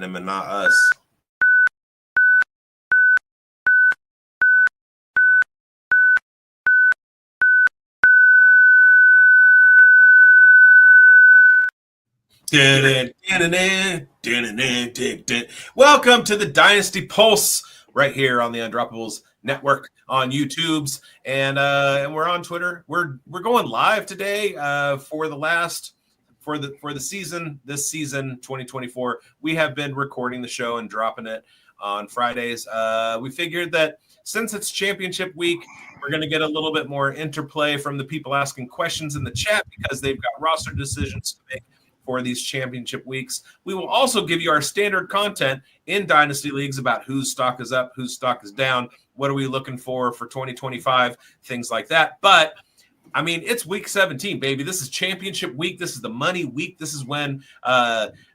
him and not us. Welcome to the Dynasty Pulse right here on the Undroppables Network on YouTube's and we're on Twitter. We're going live today for the season, this season 2024. We have been recording the show and dropping it on Fridays. We figured that since it's championship week, we're going to get a little bit more interplay from the people asking questions in the chat because they've got roster decisions to make for these championship weeks. We will also give you our standard content in Dynasty Leagues about whose stock is up, whose stock is down, what are we looking for 2025, things like that. But, I mean, it's week 17, baby. This is championship week. This is the money week. This is when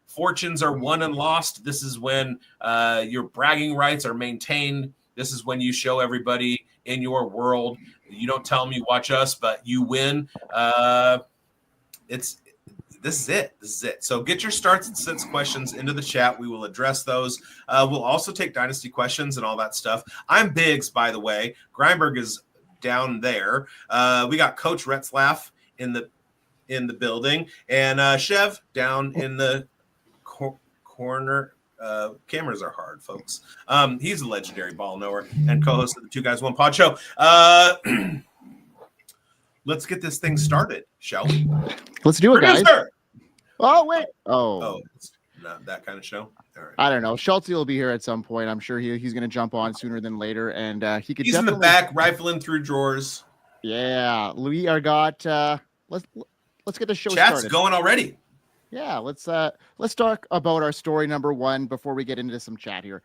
fortunes are won and lost. This is when your bragging rights are maintained. This is when you show everybody in your world. You don't tell them you watch us, but you win. This is it. So get your starts and sits questions into the chat. We will address those. We'll also take Dynasty questions and all that stuff. I'm Biggs, by the way. Greinberg is down there. We got Coach Retzlaff in the building, and Chev down in the corner. Cameras are hard, folks. He's a legendary ball knower and co-host of the Two Guys One Pod Show. Let's get this thing started, shall we? Let's do it, Producer! guys. Oh, wait. Oh, it's not that kind of show. All right. I don't know. Schulte will be here at some point. I'm sure he's going to jump on sooner than later, and he could. He's in the back, rifling through drawers. Yeah, we are got. Let's get the show Chat's started. going already. Yeah, let's talk about our story number one before we get into some chat here.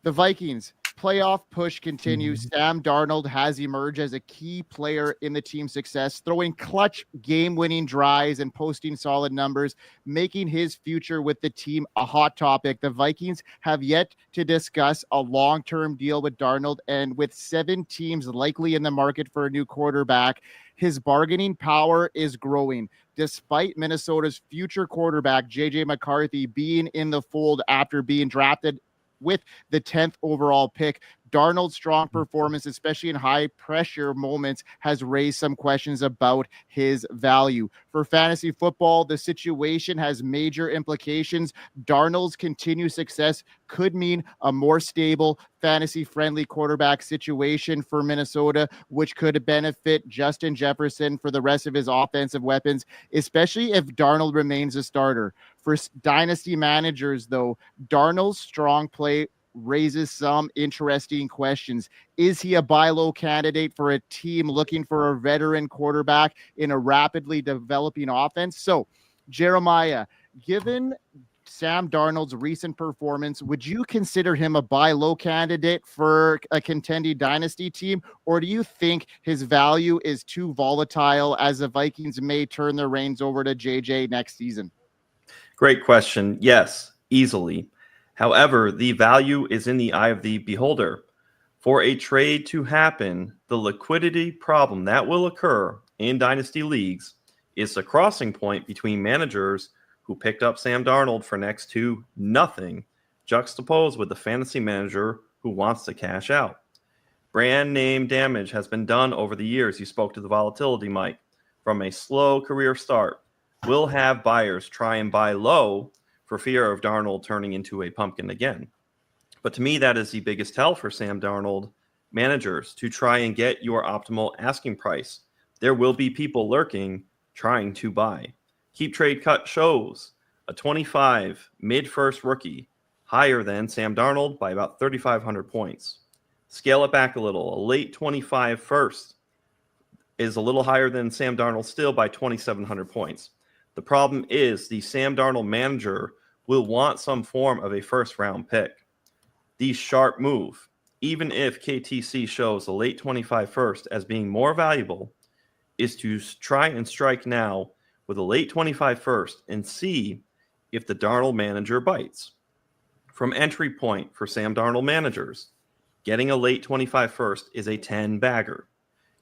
The Vikings playoff push continues. Sam Darnold has emerged as a key player in the team's success, throwing clutch game-winning drives and posting solid numbers, making his future with the team a hot topic. The Vikings have yet to discuss a long-term deal with Darnold, and with 7 teams likely in the market for a new quarterback, his bargaining power is growing. Despite Minnesota's future quarterback, J.J. McCarthy, being in the fold after being drafted with the 10th overall pick, Darnold's strong performance, especially in high-pressure moments, has raised some questions about his value. For fantasy football, the situation has major implications. Darnold's continued success could mean a more stable, fantasy-friendly quarterback situation for Minnesota, which could benefit Justin Jefferson for the rest of his offensive weapons, especially if Darnold remains a starter. For dynasty managers, though, Darnold's strong play raises some interesting questions. Is he a buy low candidate for a team looking for a veteran quarterback in a rapidly developing offense? So, Jeremiah, given Sam Darnold's recent performance, would you consider him a buy low candidate for a contending dynasty team, or do you think his value is too volatile as the Vikings may turn their reins over to JJ next season? Great question. Yes, easily. However, the value is in the eye of the beholder. For a trade to happen, the liquidity problem that will occur in dynasty leagues is the crossing point between managers who picked up Sam Darnold for next to nothing, juxtaposed with the fantasy manager who wants to cash out. Brand name damage has been done over the years. You spoke to the volatility, Mike. From a slow career start, we'll have buyers try and buy low for fear of Darnold turning into a pumpkin again. But to me, that is the biggest tell for Sam Darnold managers, to try and get your optimal asking price. There will be people lurking trying to buy. Keep Trade Cut shows a 25 mid-first rookie higher than Sam Darnold by about 3,500 points. Scale it back a little. A late 25 first is a little higher than Sam Darnold still by 2,700 points. The problem is the Sam Darnold manager will want some form of a first-round pick. The sharp move, even if KTC shows a late 25 first as being more valuable, is to try and strike now with a late 25 first and see if the Darnold manager bites. From entry point for Sam Darnold managers, getting a late 25 first is a 10-bagger.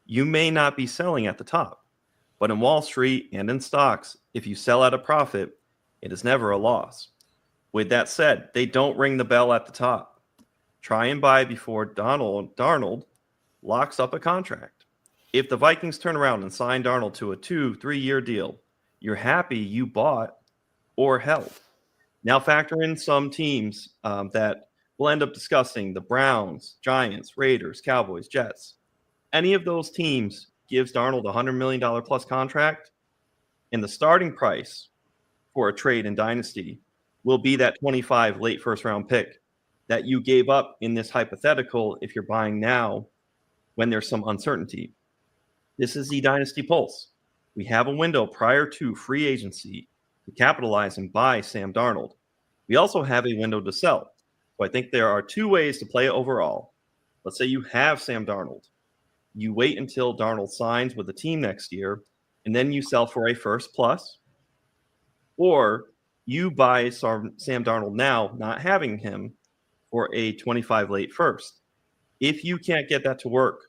You may not be selling at the top, but in Wall Street and in stocks, if you sell at a profit, it is never a loss. With that said, they don't ring the bell at the top. Try and buy before Darnold locks up a contract. If the Vikings turn around and sign Darnold to a 2-3 year deal, you're happy you bought or held. Now factor in some teams that we'll end up discussing: the Browns, Giants, Raiders, Cowboys, Jets. Any of those teams gives Darnold a $100 million plus contract, and the starting price for a trade in Dynasty will be that 25 late first round pick that you gave up in this hypothetical if you're buying now when there's some uncertainty. This is the Dynasty Pulse. We have a window prior to free agency to capitalize and buy Sam Darnold. We also have a window to sell. So I think there are two ways to play it overall. Let's say you have Sam Darnold. You wait until Darnold signs with the team next year, and then you sell for a first plus. Or you buy Sam Darnold now, not having him, for a 25 late first. If you can't get that to work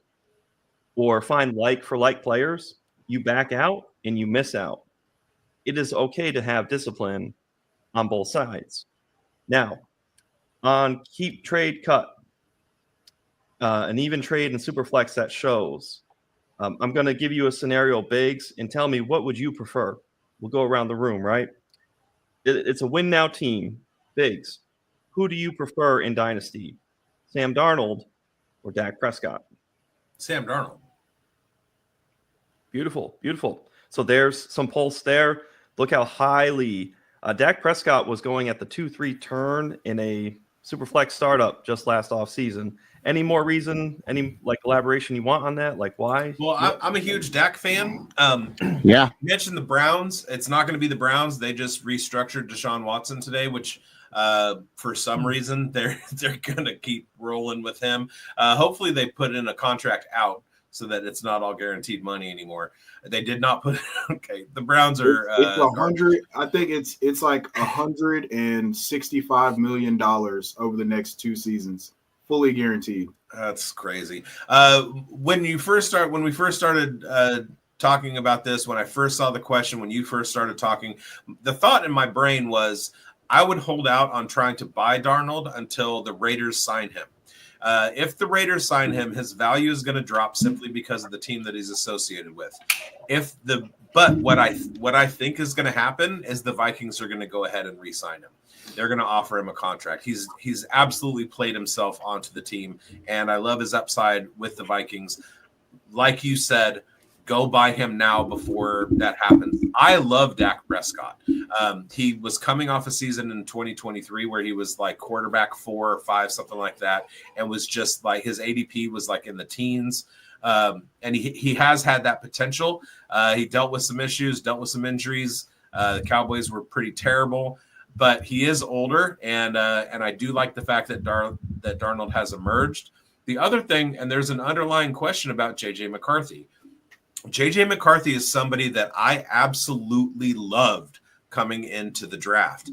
or find like for like players, you back out and you miss out. It is okay to have discipline on both sides. Now, on keep, trade, cut, an even trade and Superflex that shows, I'm going to give you a scenario, Biggs, and tell me, what would you prefer? We'll go around the room, right? It's a win now team. Biggs, who do you prefer in Dynasty? Sam Darnold or Dak Prescott? Sam Darnold. Beautiful, beautiful. So there's some pulse there. Look how highly Dak Prescott was going at the 2-3 turn in a Superflex startup just last offseason. Any more reason, any elaboration you want on that? Like why? Well, I'm a huge Dak fan. Yeah. You mentioned the Browns. It's not going to be the Browns. They just restructured Deshaun Watson today, which for some reason they're going to keep rolling with him. Hopefully they put in a contract out so that it's not all guaranteed money anymore. They did not put okay. The Browns are it's 100. I think it's like $165 million over the next 2 seasons, fully guaranteed. That's crazy. When we first started talking about this, when I first saw the question, when you first started talking, the thought in my brain was I would hold out on trying to buy Darnold until the Raiders sign him. If the Raiders sign him, his value is going to drop simply because of the team that he's associated with. But what I think is going to happen is the Vikings are going to go ahead and re-sign him. They're going to offer him a contract. He's absolutely played himself onto the team, and I love his upside with the Vikings. Like you said, go buy him now before that happens. I love Dak Prescott. He was coming off a season in 2023 where he was like quarterback 4 or 5, something like that, and was just like his ADP was like in the teens. And he has had that potential. He dealt with some issues, dealt with some injuries. The Cowboys were pretty terrible, but he is older, and I do like the fact that Darnold has emerged. The other thing, and there's an underlying question about J.J. McCarthy. J.J. McCarthy is somebody that I absolutely loved coming into the draft.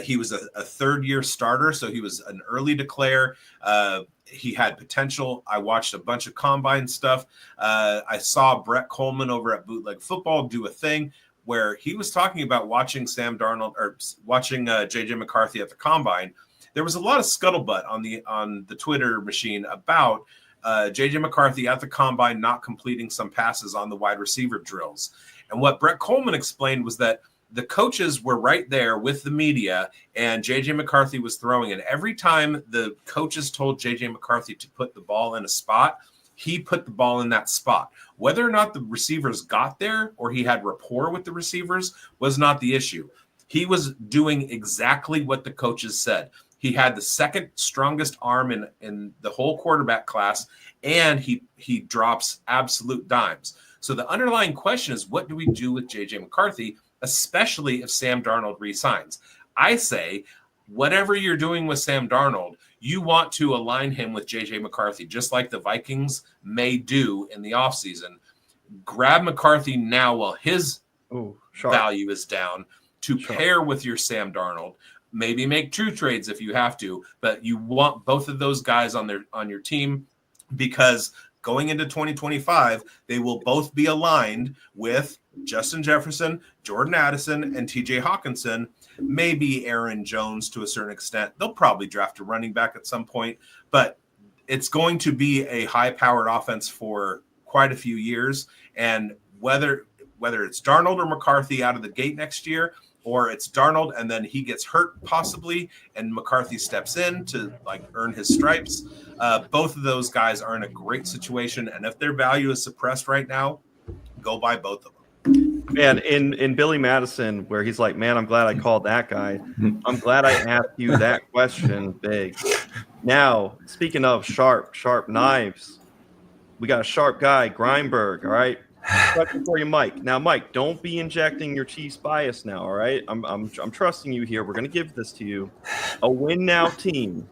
He was a third-year starter, so he was an early declare. He had potential. I watched a bunch of combine stuff. I saw Brett Coleman over at Bootleg Football do a thing where he was talking about watching Sam Darnold or watching J.J. McCarthy at the combine. There was a lot of scuttlebutt on the Twitter machine about J.J. McCarthy at the combine not completing some passes on the wide receiver drills. And what Brett Coleman explained was that the coaches were right there with the media, and J.J. McCarthy was throwing. And every time the coaches told J.J. McCarthy to put the ball in a spot, he put the ball in that spot. Whether or not the receivers got there or he had rapport with the receivers was not the issue. He was doing exactly what the coaches said. He had the second strongest arm in the whole quarterback class, and he drops absolute dimes. So the underlying question is, what do we do with J.J. McCarthy, especially if Sam Darnold resigns? I say, whatever you're doing with Sam Darnold, you want to align him with J.J. McCarthy, just like the Vikings may do in the offseason. Grab McCarthy now while his value is down to pair with your Sam Darnold. Maybe make true trades if you have to, but you want both of those guys on your team, because going into 2025, they will both be aligned with Justin Jefferson, Jordan Addison, and TJ Hawkinson. maybe Aaron Jones to a certain extent. They'll probably draft a running back at some point, but it's going to be a high-powered offense for quite a few years. And whether it's Darnold or McCarthy out of the gate next year, or it's Darnold and then he gets hurt possibly, and McCarthy steps in to like earn his stripes. Both of those guys are in a great situation, and if their value is suppressed right now, go buy both of them. Man, in Billy Madison, where he's like, man, I'm glad I called that guy. I'm glad I asked you that question, big. Now, speaking of sharp knives, we got a sharp guy, Greinberg, all right? Question for you, Mike. Now, Mike, don't be injecting your Chiefs bias now, all right? I'm trusting you here. We're going to give this to you. A win now team,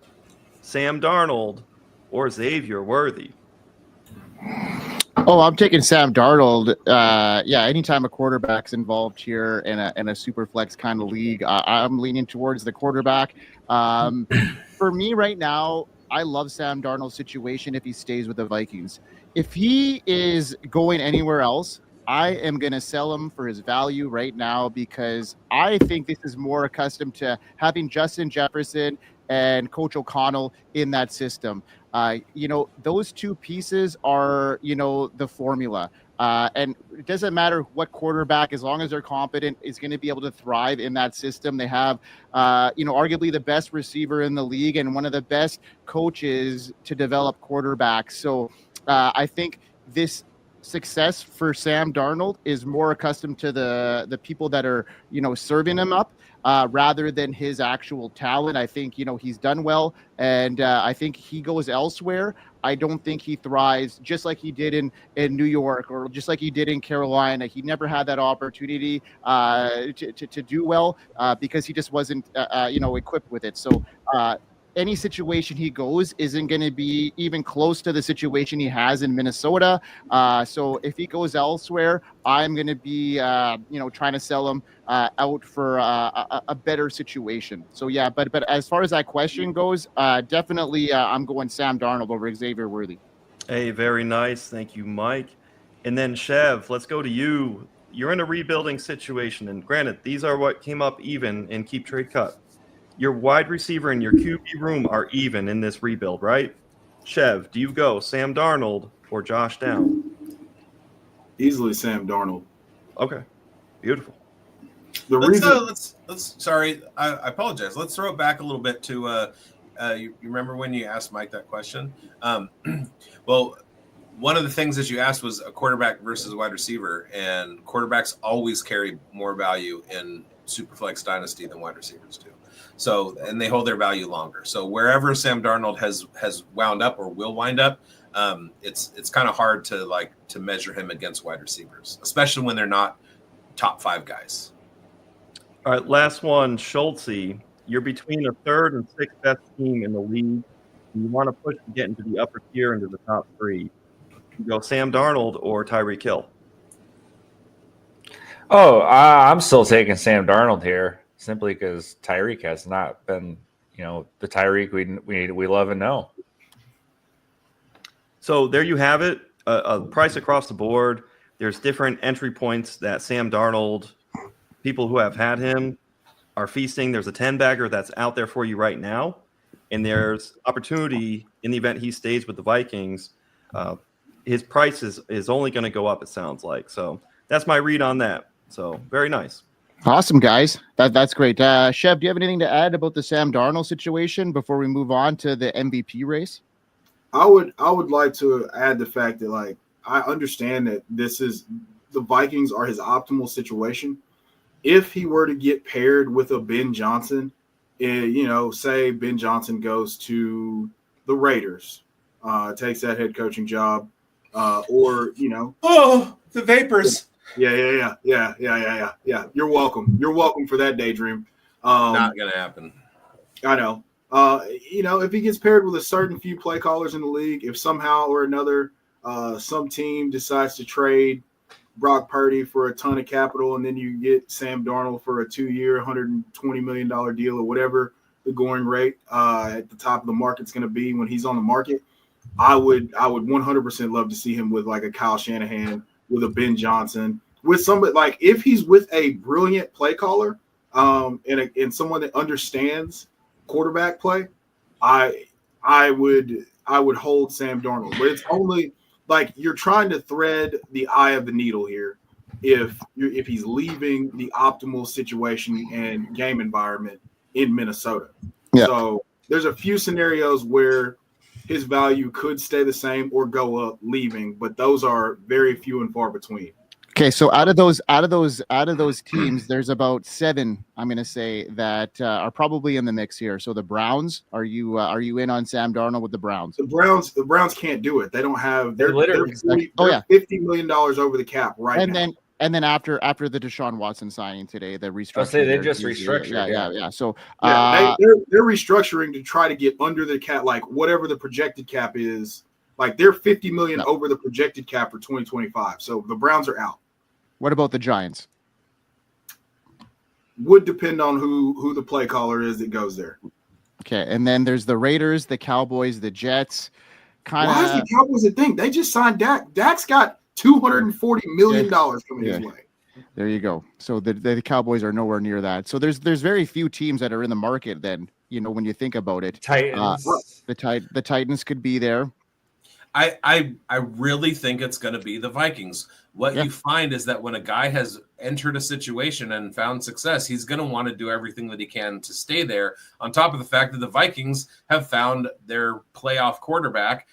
Sam Darnold or Xavier Worthy? Oh, I'm taking Sam Darnold. Anytime a quarterback's involved here in a super flex kind of league, I'm leaning towards the quarterback. For me right now, I love Sam Darnold's situation if he stays with the Vikings. If he is going anywhere else, I am going to sell him for his value right now because I think this is more accustomed to having Justin Jefferson and Coach O'Connell in that system. Those two pieces are, the formula. And it doesn't matter what quarterback, as long as they're competent, is going to be able to thrive in that system. They have, arguably the best receiver in the league and one of the best coaches to develop quarterbacks. So I think this success for Sam Darnold is more accustomed to the people that are, serving him up. Rather than his actual talent. I think, he's done well, and I think he goes elsewhere. I don't think he thrives just like he did in New York or just like he did in Carolina. He never had that opportunity to do well because he just wasn't, equipped with it. So any situation he goes isn't going to be even close to the situation he has in Minnesota. So if he goes elsewhere, I'm going to be, trying to sell him out for a better situation. So, yeah, but as far as that question goes, definitely I'm going Sam Darnold over Xavier Worthy. Hey, very nice. Thank you, Mike. And then, Chev, let's go to you. You're in a rebuilding situation, and granted, these are what came up even in Keep Trade Cut. Your wide receiver and your QB room are even in this rebuild, right? Chev, do you go Sam Darnold or Josh Down? Easily Sam Darnold. Okay, beautiful. Sorry, I apologize. Let's throw it back a little bit to you remember when you asked Mike that question? Well, one of the things that you asked was a quarterback versus a wide receiver, and quarterbacks always carry more value in Superflex Dynasty than wide receivers do. So, and they hold their value longer. So wherever Sam Darnold has wound up or will wind up, it's kind of hard to measure him against wide receivers, especially when they're not top 5 guys. All right, last one, Schultze. You're between the 3rd and 6th best team in the league. You want to push to get into the upper tier, into the top 3. You go Sam Darnold or Tyreek Hill? Oh, I'm still taking Sam Darnold here, simply because Tyreek has not been, the Tyreek we love and know. So there you have it, a price across the board. There's different entry points that Sam Darnold, people who have had him, are feasting. There's a 10-bagger that's out there for you right now, and there's opportunity in the event he stays with the Vikings. His price is only going to go up, it sounds like. So that's my read on that. So very nice. Awesome, guys. That's great. Chev, do you have anything to add about the Sam Darnold situation before we move on to the MVP race? I would like to add the fact that I understand that this is the Vikings are his optimal situation. If he were to get paired with a Ben Johnson, say Ben Johnson goes to the Raiders, takes that head coaching job, or the vapors. Yeah. You're welcome. You're welcome for that daydream. Not gonna happen. I know. If he gets paired with a certain few play callers in the league, if somehow or another some team decides to trade Brock Purdy for a ton of capital, and then you get Sam Darnold for a 2-year, $120 million deal or whatever the going rate at the top of the market's going to be when he's on the market, I would 100% love to see him with a Kyle Shanahan, with a Ben Johnson, with somebody if he's with a brilliant play caller, and someone that understands quarterback play, I would hold Sam Darnold. But it's only like you're trying to thread the eye of the needle here if he's leaving the optimal situation and game environment in Minnesota. Yeah. So there's a few scenarios where his value could stay the same or go up leaving, but those are very few and far between. Okay, so out of those teams, there's about 7. I'm going to say that are probably in the mix here. So the Browns, are you in on Sam Darnold with the Browns? The Browns can't do it. They don't have. They're literally $50 million over the cap now. And then after the Deshaun Watson signing today, the restructuring. I'll say they just restructured. Yeah. So they're restructuring to try to get under the cap, like whatever the projected cap is. Like they're $50 million over the projected cap for 2025. So the Browns are out. What about the Giants? Would depend on who the play caller is that goes there. Okay, and then there's the Raiders, the Cowboys, the Jets. Why is the Cowboys a thing? They just signed Dak. Dak's got $240 million coming his way. There you go. So the Cowboys are nowhere near that. So there's very few teams that are in the market then, when you think about it. Titans. The Titans could be there. I really think it's going to be the Vikings. What you find is that when a guy has entered a situation and found success, he's going to want to do everything that he can to stay there. On top of the fact that the Vikings have found their playoff quarterback,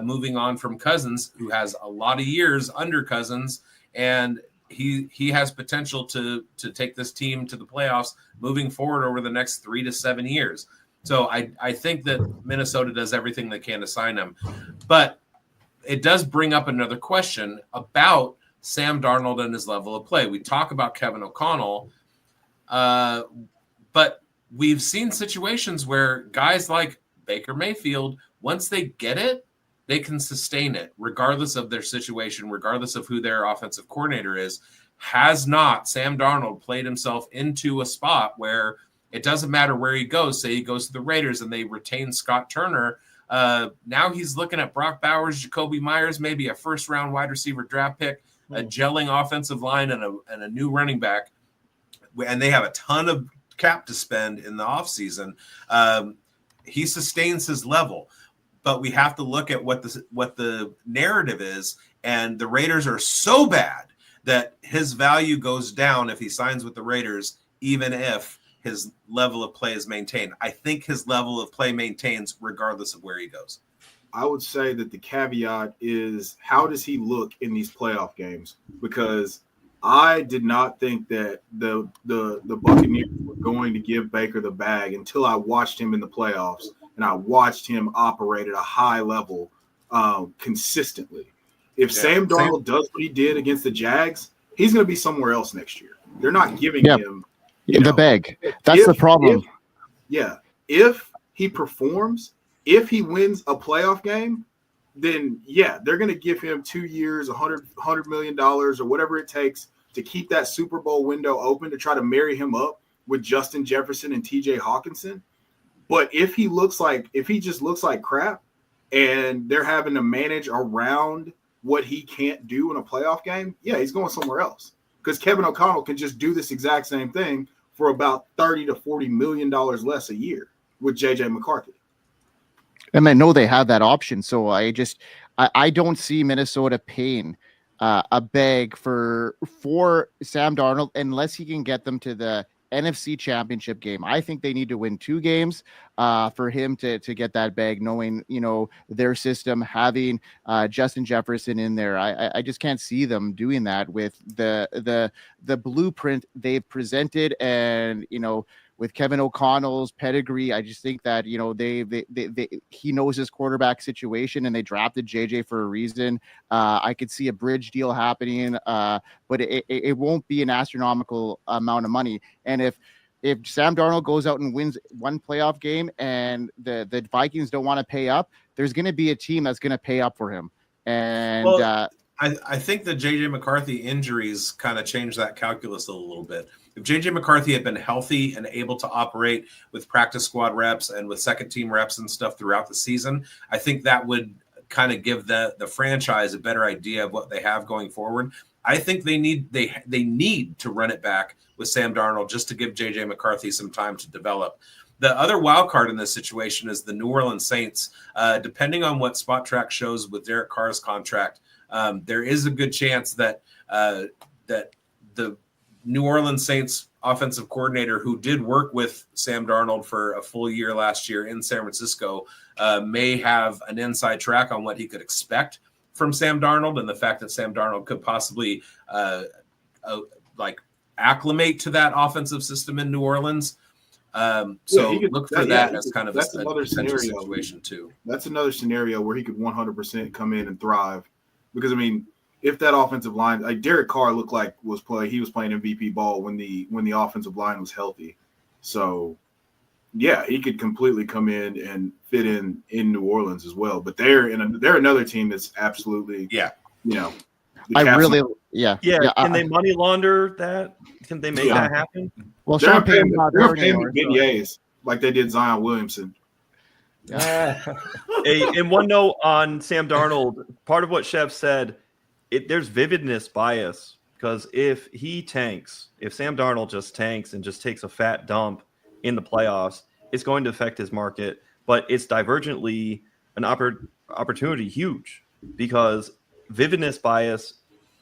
moving on from Cousins, who has a lot of years under Cousins, and he has potential to take this team to the playoffs moving forward over the next 3 to 7 years. So I think that Minnesota does everything they can to sign him. But it does bring up another question about Sam Darnold and his level of play. We talk about Kevin O'Connell, but we've seen situations where guys like Baker Mayfield, once they get it, they can sustain it regardless of their situation, regardless of who their offensive coordinator is. Has not Sam Darnold played himself into a spot where it doesn't matter where he goes? Say he goes to the Raiders and they retain Scott Turner. Now he's looking at Brock Bowers, Jacoby Myers, maybe a first-round wide receiver draft pick, a gelling offensive line, and a new running back. And they have a ton of cap to spend in the offseason. He sustains his level. But we have to look at what the narrative is, and the Raiders are so bad that his value goes down if he signs with the Raiders, even if his level of play is maintained. I think his level of play maintains regardless of where he goes. I would say that the caveat is, how does he look in these playoff games? Because I did not think that the Buccaneers were going to give Baker the bag until I watched him in the playoffs, and I watched him operate at a high level consistently. If Sam Darnold does what he did against the Jags, he's going to be somewhere else next year. They're not giving him the bag. That's the problem. If he performs, if he wins a playoff game, then they're going to give him 2 years, $100 million or whatever it takes to keep that Super Bowl window open to try to marry him up with Justin Jefferson and TJ Hawkinson. But if he just looks like crap and they're having to manage around what he can't do in a playoff game, he's going somewhere else. Because Kevin O'Connell can just do this exact same thing for about $30 to $40 million less a year with JJ McCarthy. And I know they have that option. So I don't see Minnesota paying a bag for Sam Darnold unless he can get them to the NFC Championship game. I think they need to win 2 games for him to get that bag, knowing, their system, having Justin Jefferson in there. I just can't see them doing that with the blueprint they've presented, and, with Kevin O'Connell's pedigree. I just think that, he knows his quarterback situation, and they drafted JJ for a reason. I could see a bridge deal happening, but it won't be an astronomical amount of money. And if Sam Darnold goes out and wins one playoff game and the Vikings don't want to pay up, there's going to be a team that's going to pay up for him. And I think the JJ McCarthy injuries kind of changed that calculus a little bit. If JJ McCarthy had been healthy and able to operate with practice squad reps and with second team reps and stuff throughout the season, I think that would kind of give the franchise a better idea of what they have going forward. I think they need to run it back with Sam Darnold just to give JJ McCarthy some time to develop. The other wild card in this situation is the New Orleans Saints. Depending on what Spot Track shows with Derek Carr's contract, there is a good chance that the New Orleans Saints offensive coordinator, who did work with Sam Darnold for a full year last year in San Francisco, may have an inside track on what he could expect from Sam Darnold, and the fact that Sam Darnold could possibly acclimate to that offensive system in New Orleans. Look for that as kind of that's another scenario situation too. That's another scenario where he could 100% come in and thrive, because I mean, if that offensive line, like Derek Carr looked like he was playing MVP ball when the offensive line was healthy. So yeah, he could completely come in and fit in New Orleans as well. But they're another team that's absolutely Can they money launder that? Can they make that happen? Well, they're Sean paying Payton beignets like they did Zion Williamson. And one note on Sam Darnold, part of what Chef said, there's vividness bias, because if Sam Darnold just tanks and just takes a fat dump in the playoffs, it's going to affect his market. But it's divergently an opportunity huge, because vividness bias,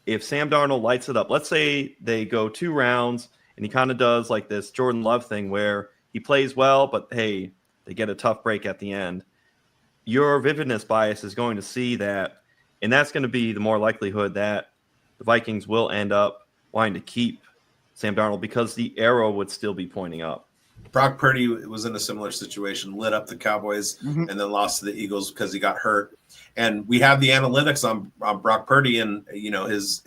if Sam Darnold lights it up, let's say they go 2 rounds and he kind of does like this Jordan Love thing where he plays well, but hey, they get a tough break at the end. Your vividness bias is going to see that, and that's going to be the more likelihood that the Vikings will end up wanting to keep Sam Darnold, because the arrow would still be pointing up. Brock Purdy was in a similar situation, lit up the Cowboys and then lost to the Eagles because he got hurt. And we have the analytics on Brock Purdy, and his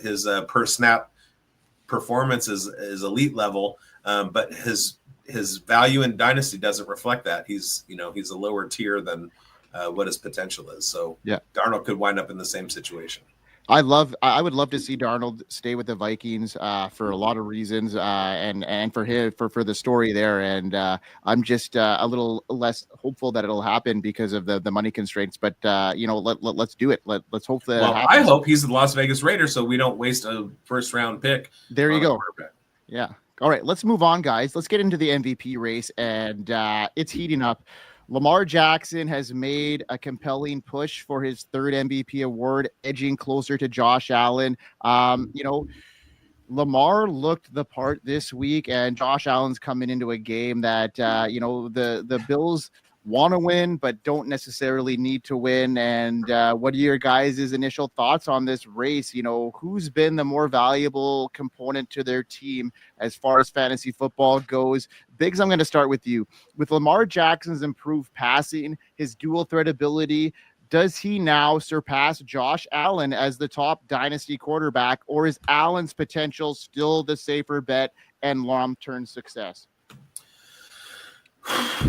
per snap performance is elite level, but his value in Dynasty doesn't reflect that. He's a lower tier than what his potential is. So Darnold could wind up in the same situation. I would love to see Darnold stay with the Vikings for a lot of reasons, and for the story there. And I'm just a little less hopeful that it'll happen because of the money constraints. But let's do it. Let's hope that. Well, I hope he's the Las Vegas Raiders, so we don't waste a first round pick. There you go. Yeah. All right, let's move on, guys. Let's get into the MVP race, and it's heating up. Lamar Jackson has made a compelling push for his 3rd MVP award, edging closer to Josh Allen. Lamar looked the part this week, and Josh Allen's coming into a game that, the Bills want to win, but don't necessarily need to win. And what are your guys' initial thoughts on this race? Who's been the more valuable component to their team as far as fantasy football goes? Biggs, I'm going to start with you. With Lamar Jackson's improved passing, his dual threat ability, does he now surpass Josh Allen as the top dynasty quarterback, or is Allen's potential still the safer bet and long-term success?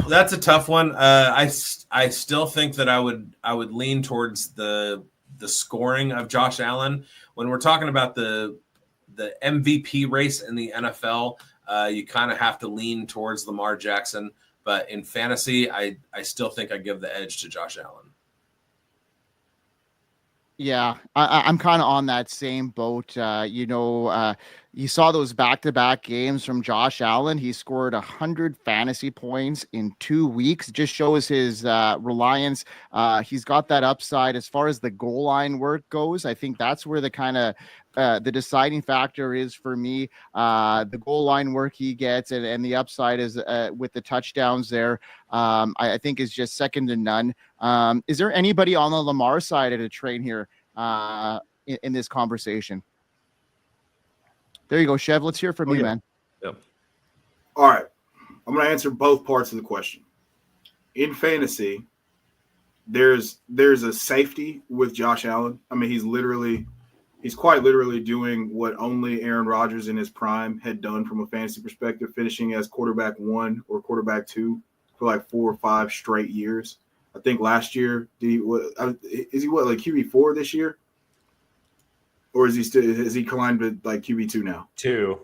That's a tough one. I still think that I would lean towards the scoring of Josh Allen. When we're talking about the MVP race in the NFL, you kind of have to lean towards Lamar Jackson. But in fantasy, I still think I give the edge to Josh Allen. Yeah, I'm kind of on that same boat. You saw those back-to-back games from Josh Allen. He scored 100 fantasy points in 2 weeks. Just shows his reliance. He's got that upside as far as the goal line work goes. I think that's where the kind of the deciding factor is for me. The goal line work he gets and the upside is with the touchdowns there. I think is just second to none. Is there anybody on the Lamar side of the train here in this conversation? There you go, Chev. Let's hear from you, man. Yep. All right. I'm going to answer both parts of the question. In fantasy, there's a safety with Josh Allen. I mean, he's quite literally doing what only Aaron Rodgers in his prime had done from a fantasy perspective, finishing as quarterback 1 or quarterback 2 for like 4 or 5 straight years. I think last year, is he like QB4 this year? Or has he climbed to like QB2 now? 2.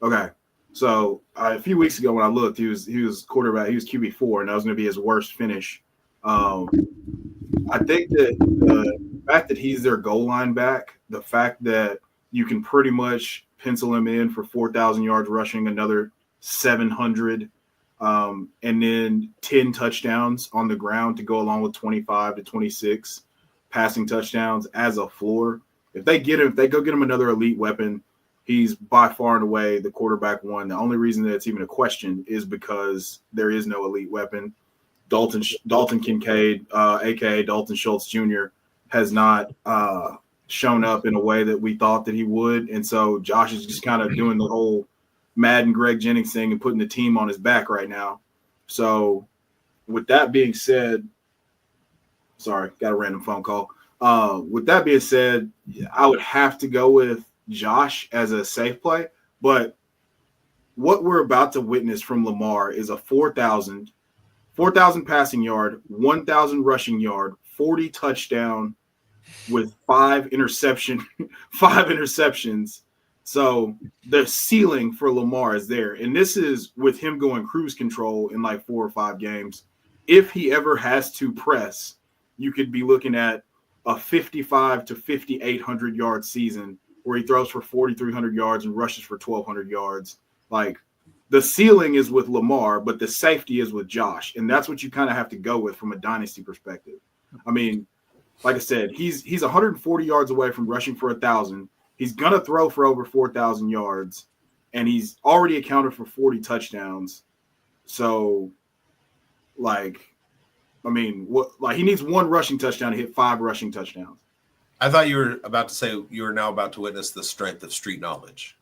Okay. So a few weeks ago when I looked, he was quarterback, he was QB4, and that was going to be his worst finish. I think that the fact that he's their goal line back, the fact that you can pretty much pencil him in for 4,000 yards rushing, another 700, and then 10 touchdowns on the ground to go along with 25 to 26 passing touchdowns as a floor. If they go get him another elite weapon, he's by far and away the quarterback one. The only reason that it's even a question is because there is no elite weapon. Dalton Kincaid, a.k.a. Dalton Schultz Jr., has not shown up in a way that we thought that he would. And so Josh is just kind of doing the whole Madden Greg Jennings thing and putting the team on his back right now. So with that being said, sorry, got a random phone call. With that being said, I would have to go with Josh as a safe play. But what we're about to witness from Lamar is a 4,000 passing yard, 1,000 rushing yard, 40 touchdown with 5 interceptions. So the ceiling for Lamar is there. And this is with him going cruise control in like 4 or 5 games. If he ever has to press, you could be looking at a 55 to 5,800 yard season where he throws for 4,300 yards and rushes for 1,200 yards. Like, the ceiling is with Lamar, but the safety is with Josh. And that's what you kind of have to go with from a dynasty perspective. I mean, like I said, he's 140 yards away from rushing for 1,000. He's going to throw for over 4,000 yards, and he's already accounted for 40 touchdowns. So, like, I mean, he needs 1 rushing touchdown to hit 5 rushing touchdowns. I thought you were about to say you were now about to witness the strength of street knowledge.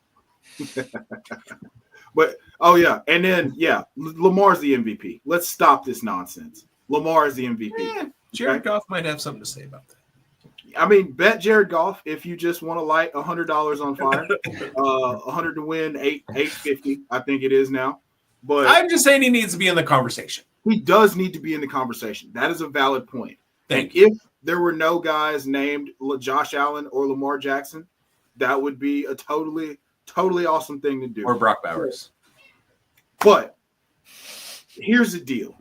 But, oh, yeah. And then, yeah, Lamar's the MVP. Let's stop this nonsense. Lamar is the MVP. Jared Goff might have something to say about that. I mean, bet Jared Goff if you just want to light $100 on fire. 100 to win, 850, I think it is now. But I'm just saying he needs to be in the conversation. He does need to be in the conversation. That is a valid point. Thank you. If there were no guys named Josh Allen or Lamar Jackson, that would be a totally awesome thing to do. Or Brock Bowers. But here's the deal.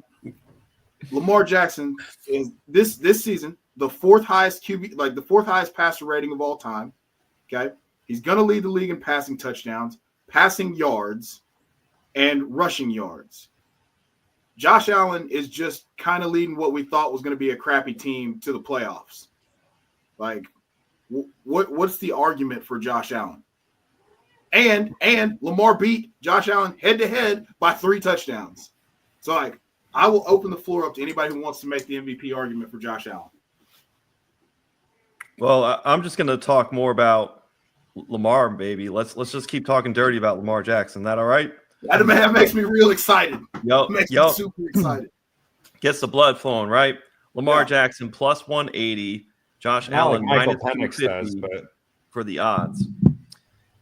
Lamar Jackson is this season the 4th highest QB, like the 4th highest passer rating of all time. Okay. He's going to lead the league in passing touchdowns, passing yards, and rushing yards. Josh Allen is just kind of leading what we thought was going to be a crappy team to the playoffs. Like, what's the argument for Josh Allen? And Lamar beat Josh Allen head-to-head by 3 touchdowns. So, like, I will open the floor up to anybody who wants to make the MVP argument for Josh Allen. Well, I'm just going to talk more about Lamar, baby. Let's just keep talking dirty about Lamar Jackson. That all right? That makes me real excited. Makes me super excited. Gets the blood flowing, right? Lamar Jackson plus 180. Josh Allen minus 250 for the odds.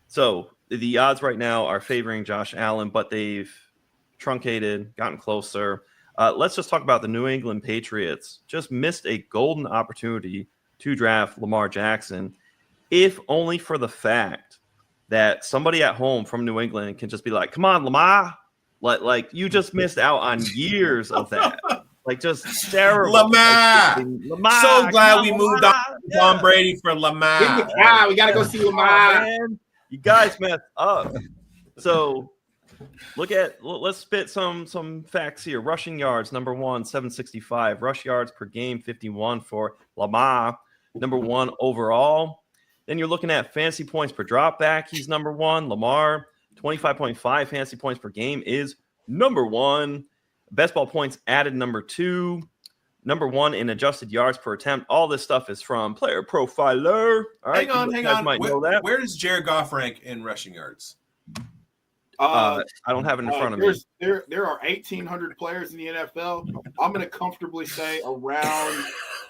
So the odds right now are favoring Josh Allen, but they've truncated, gotten closer. Let's just talk about the New England Patriots. Just missed a golden opportunity to draft Lamar Jackson, if only for the fact that somebody at home from New England can just be like, come on, Lamar. Like you just missed out on years of that. Like, just terrible. Lamar. So glad we moved on Yeah. Tom Brady for Lamar. We got to go see Lamar. Man, you guys messed up. So let's spit some facts here. Rushing yards, number 1, 765. Rush yards per game, 51 for Lamar. Number 1 overall. Then you're looking at fantasy points per drop back. He's number 1. Lamar, 25.5 fantasy points per game is number 1. Best ball points added, number 2. Number 1 in adjusted yards per attempt. All this stuff is from Player Profiler. All right, hang on. Might know that. Where does Jared Goff rank in rushing yards? I don't have it in front of me. There are 1,800 players in the NFL. I'm going to comfortably say around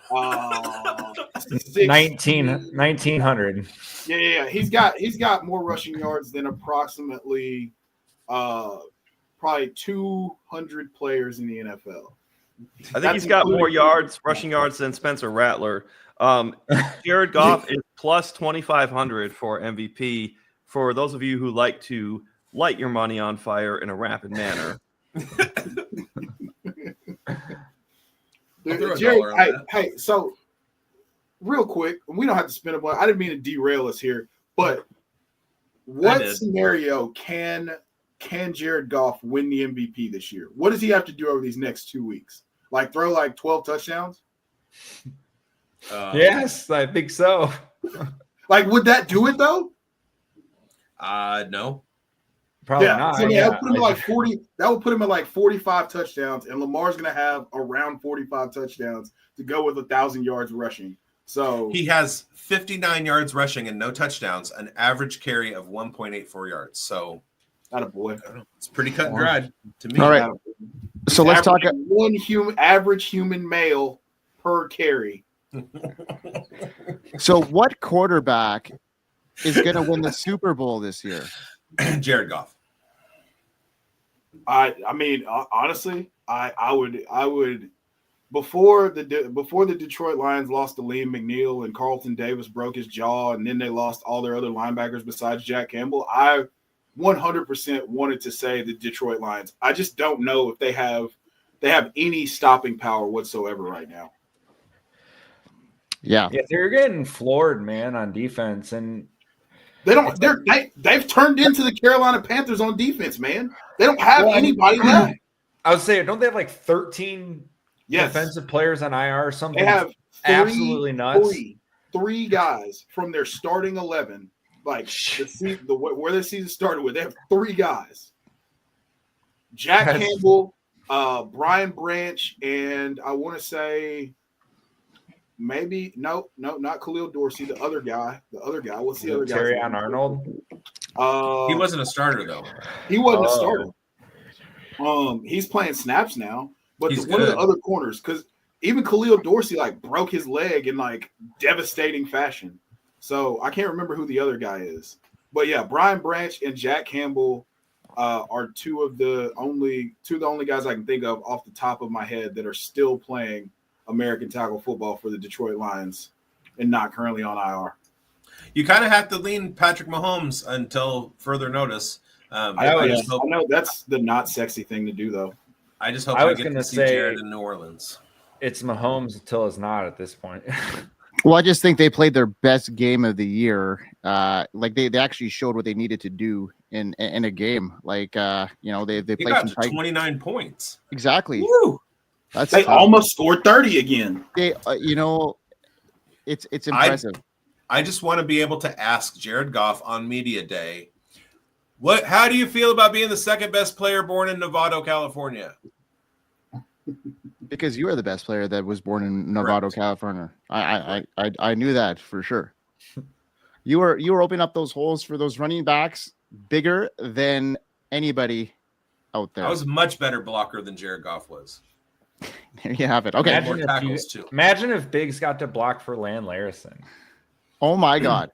1,900. Yeah. He's got more rushing yards than approximately probably 200 players in the NFL. I think he's got more rushing yards than Spencer Rattler. Jared Goff is plus 2,500 for MVP. For those of you who like to light your money on fire in a rapid manner. Jared, hey, so real quick, we don't have to spend a bunch. I didn't mean to derail us here, But what scenario can Jared Goff win the MVP this year? What does he have to do over these next 2 weeks? Like throw like 12 touchdowns? Yes, I think so. Like, would that do it though? No. Probably not. So that would put him at like 40. That would put him at like 45 touchdowns, and Lamar's going to have around 45 touchdowns to go with 1,000 yards rushing. So he has 59 yards rushing and no touchdowns, an average carry of 1.84 yards. So, attaboy. It's pretty cut and dried to me. All right. So let's talk. Average human male per carry. So what quarterback is going to win the Super Bowl this year? Jared Goff. I mean, honestly, I would before the Detroit Lions lost to Liam McNeil and Carlton Davis broke his jaw, and then they lost all their other linebackers besides Jack Campbell. I 100% wanted to say the Detroit Lions. I just don't know if they have any stopping power whatsoever right now. Yeah, they're getting floored, man, on defense, and they've turned into the Carolina Panthers on defense, man. They don't have anybody left. I would say, don't they have like 13 defensive players on IR or something? They have absolutely nuts. Three guys from their starting 11, like where their season started with. They have 3 guys: Jack Campbell, Brian Branch, and I want to say maybe no, not Khalil Dorsey. The other guy. What's the other guy? Terrion Arnold. He wasn't a starter though. He wasn't a starter. He's playing snaps now, but one of the other corners, because even Khalil Dorsey like broke his leg in like devastating fashion. So I can't remember who the other guy is, but yeah, Brian Branch and Jack Campbell are two of the only guys I can think of off the top of my head that are still playing American tackle football for the Detroit Lions and not currently on IR. You kind of have to lean Patrick Mahomes until further notice. I know that's the not sexy thing to do, though. I just hope I get to see Jared in New Orleans. It's Mahomes until it's not at this point. Well, I just think they played their best game of the year. Like they actually showed what they needed to do in a game. Like they played got 29 points. Exactly. Woo! They almost scored 30 again. They, it's impressive. I just want to be able to ask Jared Goff on media day, how do you feel about being the second best player born in Novato, California? Because you are the best player that was born in Novato, California. I knew that for sure. You were opening up those holes for those running backs bigger than anybody out there. I was a much better blocker than Jared Goff was. There you have it. Okay. Imagine if Biggs got to block for Land Larison. Oh my God.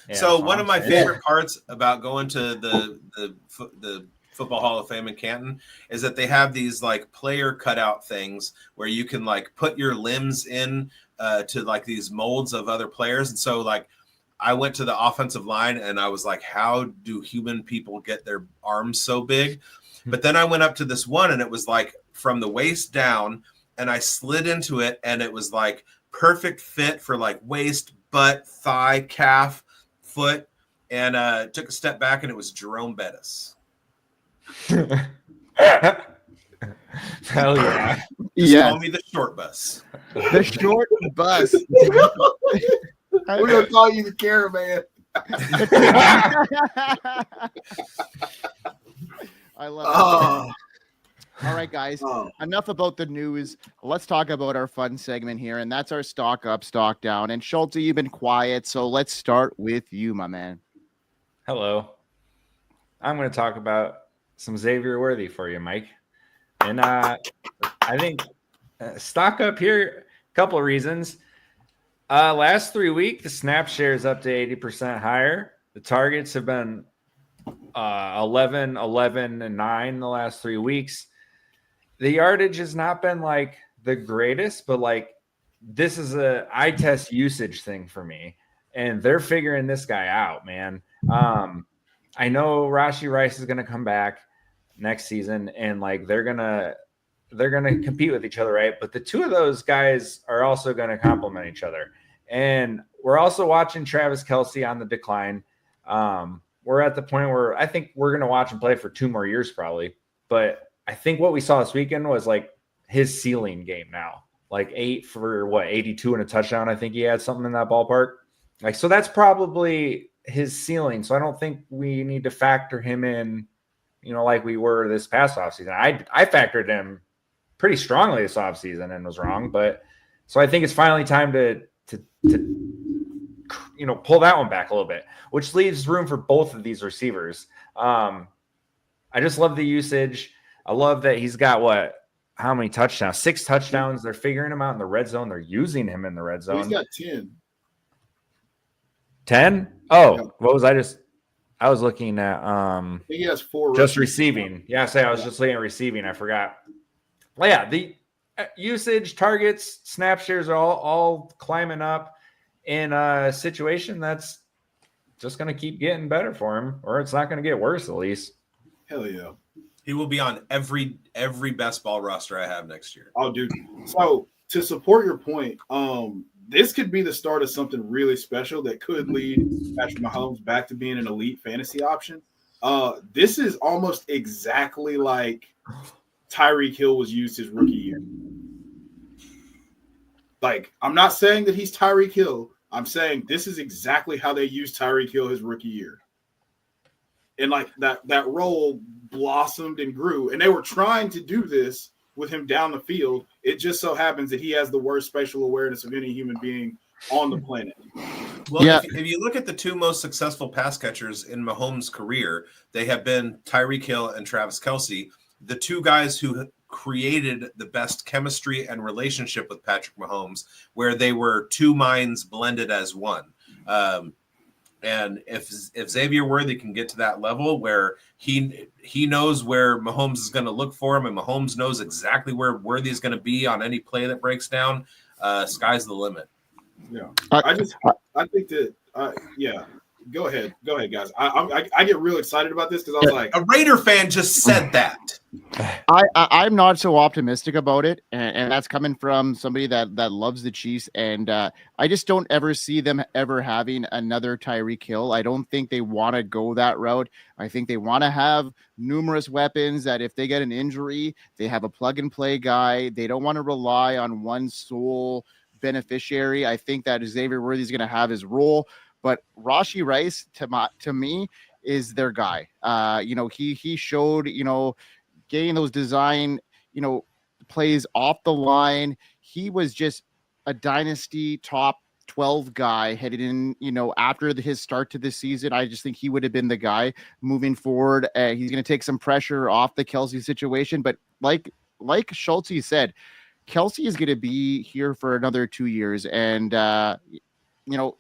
Yeah, so one of my favorite parts about going to the Football Hall of Fame in Canton is that they have these like player cutout things where you can like put your limbs in to like these molds of other players. And so like I went to the offensive line and I was like, how do human people get their arms so big? But then I went up to this one and it was like from the waist down and I slid into it and it was like perfect fit for like waist, butt, thigh, calf, foot, and took a step back and it was Jerome Bettis. Hell yeah. Call me the short bus. The short bus. We're going to call you the caravan. I love it. All right, guys. Enough about the news. Let's talk about our fun segment here, and that's our stock up, stock down. And Schulte, you've been quiet, so let's start with you, my man. Hello. I'm going to talk about some Xavier Worthy for you, Mike. And I think stock up here, a couple of reasons. Last 3 weeks, the snap share is up to 80% higher. The targets have been 11, 11, and 9 the last 3 weeks. The yardage has not been like the greatest, but like this is a eye test usage thing for me. And they're figuring this guy out, man. I know Rashee Rice is going to come back next season and like they're going to compete with each other, right? But the two of those guys are also going to complement each other. And we're also watching Travis Kelce on the decline. We're at the point where I think we're going to watch him play for 2 more years probably. But I think what we saw this weekend was like his ceiling game now. Like 8 for 82 and a touchdown. I think he had something in that ballpark. Like, so that's probably his ceiling. So I don't think we need to factor him in, like we were this past offseason. I factored him pretty strongly this offseason and was wrong. But so I think it's finally time to pull that one back a little bit, which leaves room for both of these receivers. I just love the usage. I love that he's got how many touchdowns? 6 touchdowns. They're figuring him out in the red zone. They're using him in the red zone. He's got 10. 10? Oh, yeah. What was I was looking at I think he has 4 just receiving. Yeah, I was just looking at receiving. I forgot. Well, yeah, the usage, targets, snap shares are all climbing up in a situation that's just going to keep getting better for him, or it's not going to get worse at least. Hell yeah. He will be on every best ball roster I have next year. Oh, dude. So to support your point, this could be the start of something really special that could lead Patrick Mahomes back to being an elite fantasy option. This is almost exactly like Tyreek Hill was used his rookie year. Like, I'm not saying that he's Tyreek Hill. I'm saying this is exactly how they used Tyreek Hill his rookie year. And like that role blossomed and grew. And they were trying to do this with him down the field. It just so happens that he has the worst spatial awareness of any human being on the planet. Well, yeah. If you look at the 2 most successful pass catchers in Mahomes' career, they have been Tyreek Hill and Travis Kelce, the 2 guys who created the best chemistry and relationship with Patrick Mahomes, where they were 2 minds blended as one. And if Xavier Worthy can get to that level where he knows where Mahomes is going to look for him, and Mahomes knows exactly where Worthy is going to be on any play that breaks down, sky's the limit. Yeah, I think that yeah. Go ahead, guys. I get real excited about this because I was like, a Raider fan just said that. I'm not so optimistic about it, and that's coming from somebody that loves the Chiefs, and I just don't ever see them ever having another Tyreek Hill. I don't think they want to go that route. I think they want to have numerous weapons that if they get an injury, they have a plug and play guy. They don't want to rely on one sole beneficiary. I think that Xavier Worthy is going to have his role. But Rashee Rice, to me, is their guy. He showed, getting those design, plays off the line. He was just a dynasty top 12 guy headed in, after his start to the season. I just think he would have been the guy moving forward. He's going to take some pressure off the Kelce situation. But like Schulte said, Kelce is going to be here for another 2 years. And,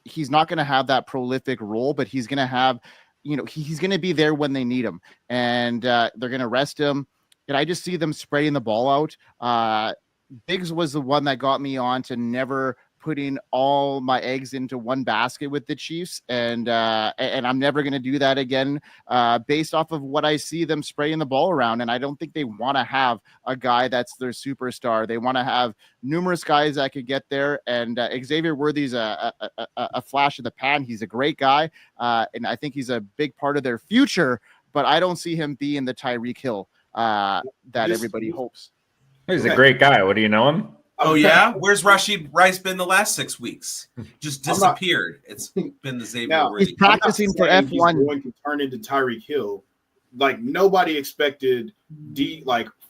he's not going to have that prolific role, but he's going to have, he's going to be there when they need him, and they're going to rest him. And I just see them spreading the ball out. Biggs was the one that got me on to never putting all my eggs into one basket with the Chiefs. And I'm never going to do that again, based off of what I see them spraying the ball around. And I don't think they want to have a guy that's their superstar. They want to have numerous guys that could get there. And Xavier Worthy's a flash in the pan. He's a great guy. And I think he's a big part of their future, but I don't see him being the Tyreek Hill that everybody hopes. He's a great guy. What, do you know him? Oh, yeah? Where's Rashee Rice been the last 6 weeks? Just disappeared. It's been the Xavier Worthy. He's practicing for F1. He's going to turn into Tyreek Hill. Like, nobody expected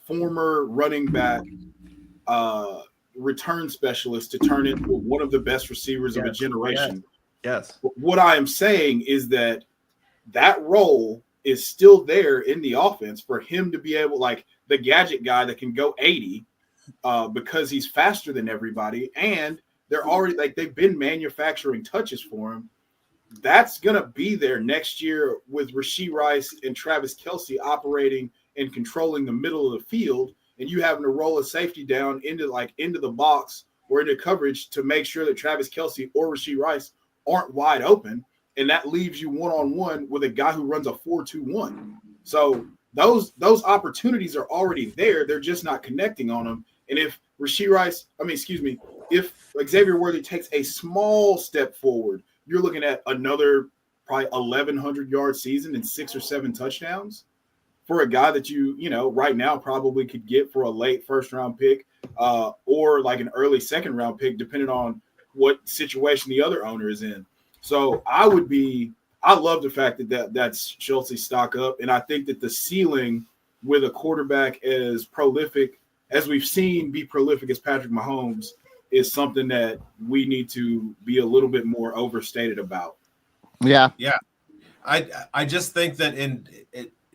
former running back return specialist to turn into one of the best receivers of a generation. Yes. What I am saying is that role is still there in the offense for him to be able, like the gadget guy that can go 80 because he's faster than everybody, and they're already they've been manufacturing touches for him. That's gonna be there next year with Rashee Rice and Travis Kelce operating and controlling the middle of the field, and you having to roll a safety down into the box or into coverage to make sure that Travis Kelce or Rashee Rice aren't wide open, and that leaves you one-on-one with a guy who runs a 4-2-1. So those opportunities are already there. They're just not connecting on them. And if if Xavier Worthy takes a small step forward, you're looking at another probably 1,100 yard season and 6 or 7 touchdowns for a guy that you right now probably could get for a late first round pick or like an early second round pick, depending on what situation the other owner is in. So I love the fact that's Schultze's stock up. And I think that the ceiling with a quarterback as prolific as we've seen be prolific as Patrick Mahomes is something that we need to be a little bit more overstated about. Yeah. I just think that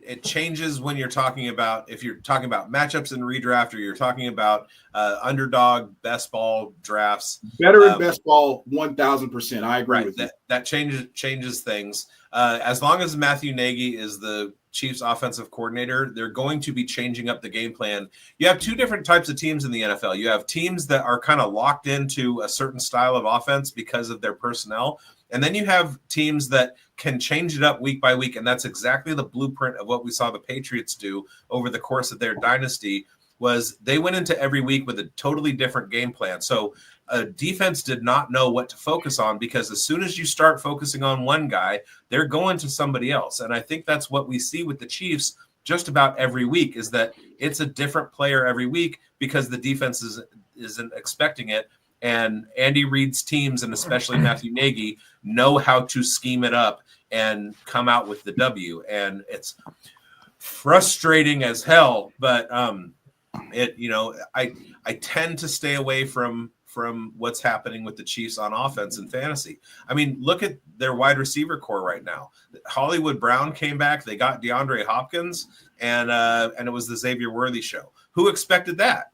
it changes when you're talking about, if you're talking about matchups in redraft, or you're talking about underdog best ball drafts. Better in best ball, 1,000%. I agree with that changes things. As long as Matthew Nagy is the Chiefs offensive coordinator, they're going to be changing up the game plan. You have two different types of teams in the NFL. You have teams that are kind of locked into a certain style of offense because of their personnel. And then you have teams that can change it up week by week. And that's exactly the blueprint of what we saw the Patriots do over the course of their dynasty. Was they went into every week with a totally different game plan. So a defense did not know what to focus on, because as soon as you start focusing on one guy, they're going to somebody else. And I think that's what we see with the Chiefs just about every week, is that it's a different player every week because the defense isn't expecting it. And Andy Reid's teams, and especially Matthew Nagy, know how to scheme it up and come out with the W. And it's frustrating as hell, but I tend to stay away from what's happening with the Chiefs on offense and fantasy. I mean, look at their wide receiver core right now. Hollywood Brown came back. They got DeAndre Hopkins, and it was the Xavier Worthy show. Who expected that?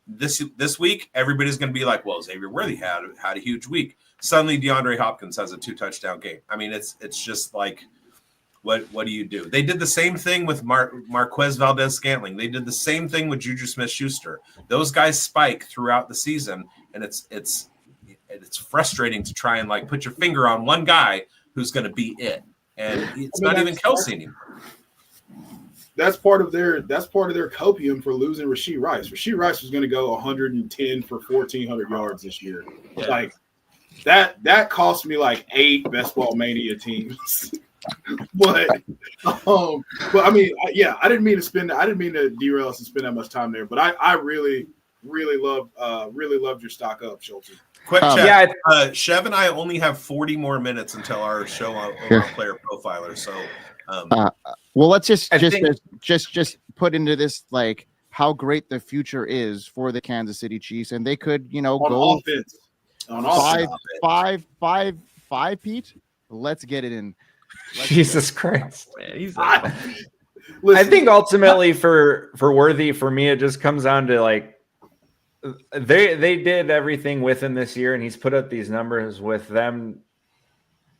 This week, everybody's going to be like, well, Xavier Worthy had a huge week. Suddenly, DeAndre Hopkins has a 2-touchdown game. I mean, it's just like, what do you do? They did the same thing with Marquez Valdez-Scantling. They did the same thing with Juju Smith-Schuster. Those guys spike throughout the season, and it's frustrating to try and like put your finger on one guy who's going to be it, and it's not even Kelsey anymore. That's part of their copium for losing Rashee Rice. Rashee Rice was going to go 110 for 1,400 yards this year. Yeah. Like that cost me like 8 Best Ball Mania teams. but I mean, I didn't mean to derail us and spend that much time there. But I really loved your stock up, Schultz. Quick chat. Chev and I only have 40 more minutes until our show on player profiler. So. Well, let's just put into this like how great the future is for the Kansas City Chiefs, and they could go offense. On five, Pete. Let's get it in. Jesus Christ, man, I think ultimately for Worthy, for me, it just comes down to like they did everything with him this year, and he's put up these numbers with them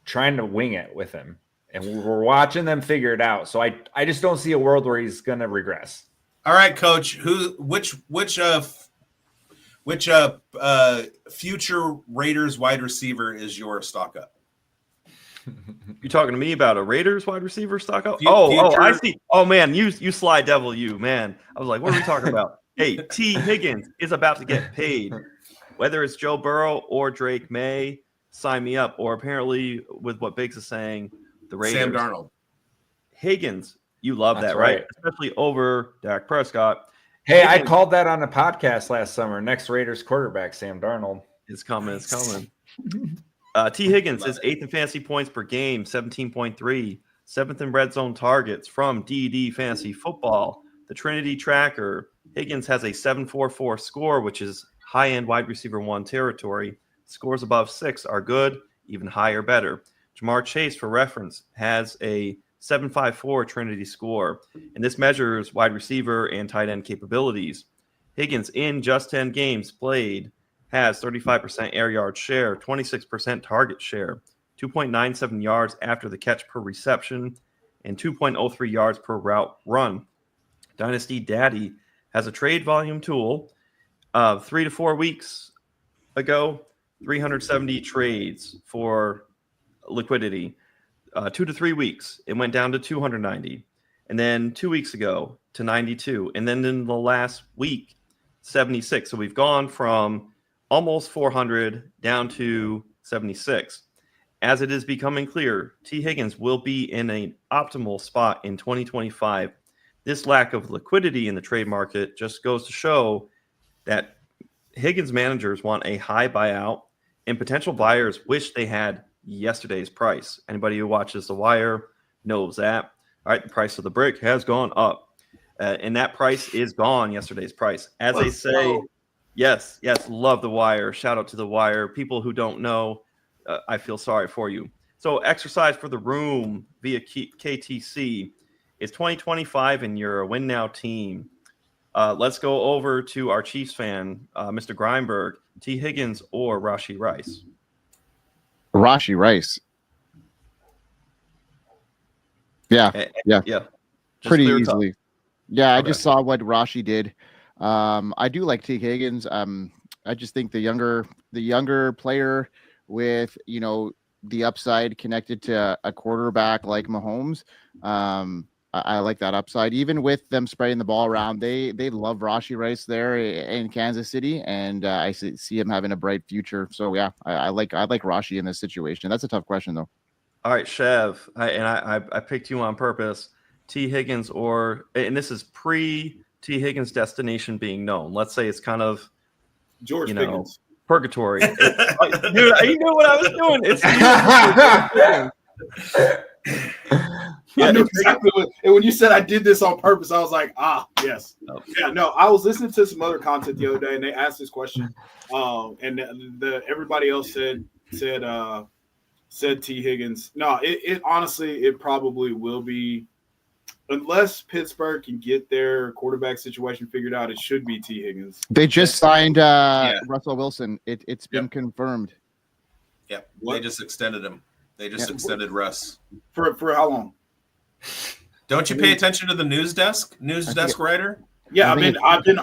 trying to wing it with him. And we're watching them figure it out. So I just don't see a world where he's going to regress. All right, Coach. Which future Raiders wide receiver is your stock up? You talking to me about a Raiders wide receiver stock up? Future. I see. Oh man, you sly devil, you man. I was like, what are we talking about? Hey, T. Higgins is about to get paid. Whether it's Joe Burrow or Drake May, sign me up. Or apparently, with what Biggs is saying, the Raiders. Sam Darnold. Higgins, you love that, right? Especially over Dak Prescott. Hey, Higgins, I called that on a podcast last summer. Next Raiders quarterback, Sam Darnold. It's coming. T. Higgins is 8th in fantasy points per game, 17.3. 7th in red zone targets from DD Fantasy Football. The Trinity Tracker. Higgins has a 7.44 score, which is high-end wide receiver 1 territory. Scores above 6 are good, even higher, better. Jamar Chase, for reference, has a 7.54 Trinity score, and this measures wide receiver and tight end capabilities. Higgins, in just 10 games played, has 35% air yard share, 26% target share, 2.97 yards after the catch per reception, and 2.03 yards per route run. Dynasty Daddy has a trade volume tool. 3 to 4 weeks ago, 370 trades for liquidity. 2 to 3 weeks, it went down to 290. And then 2 weeks ago to 92. And then in the last week, 76. So we've gone from almost 400 down to 76. As it is becoming clear, T. Higgins will be in an optimal spot in 2025. This lack of liquidity in the trade market just goes to show that Higgins managers want a high buyout, and potential buyers wish they had yesterday's price. Anybody who watches The Wire knows that. All right, the price of the brick has gone up, and that price is gone, yesterday's price. As they say, yes, love The Wire. Shout out to The Wire. People who don't know, I feel sorry for you. So exercise for the room via KTC. It's 2025 and you're a win now team. Let's go over to our Chiefs fan, Mr. Greinberg. T. Higgins or Rashee Rice? Rashee Rice. Yeah. Just pretty clear easily. Yeah, I just saw what Rashee did. I do like T. Higgins. I just think the younger player with, the upside connected to a quarterback like Mahomes. I like that upside. Even with them spreading the ball around, they love Rashee Rice there in Kansas City, and I see him having a bright future. So yeah, I like Rashee in this situation. That's a tough question though. All right, Chev, I picked you on purpose. T. Higgins and this is pre T. Higgins' destination being known. Let's say it's kind of George Pickens. Purgatory. Dude, you knew what I was doing. It's I knew exactly and when you said I did this on purpose, I was like, yes. Yeah, no, I was listening to some other content the other day, and they asked this question, and everybody else said T. Higgins. No, it honestly, it probably will be, unless Pittsburgh can get their quarterback situation figured out, it should be T. Higgins. They just signed Russell Wilson. It's been confirmed. Yep. They just extended him. They just extended Russ. For how long? Don't you pay attention to the news desk writer? Yeah, I've been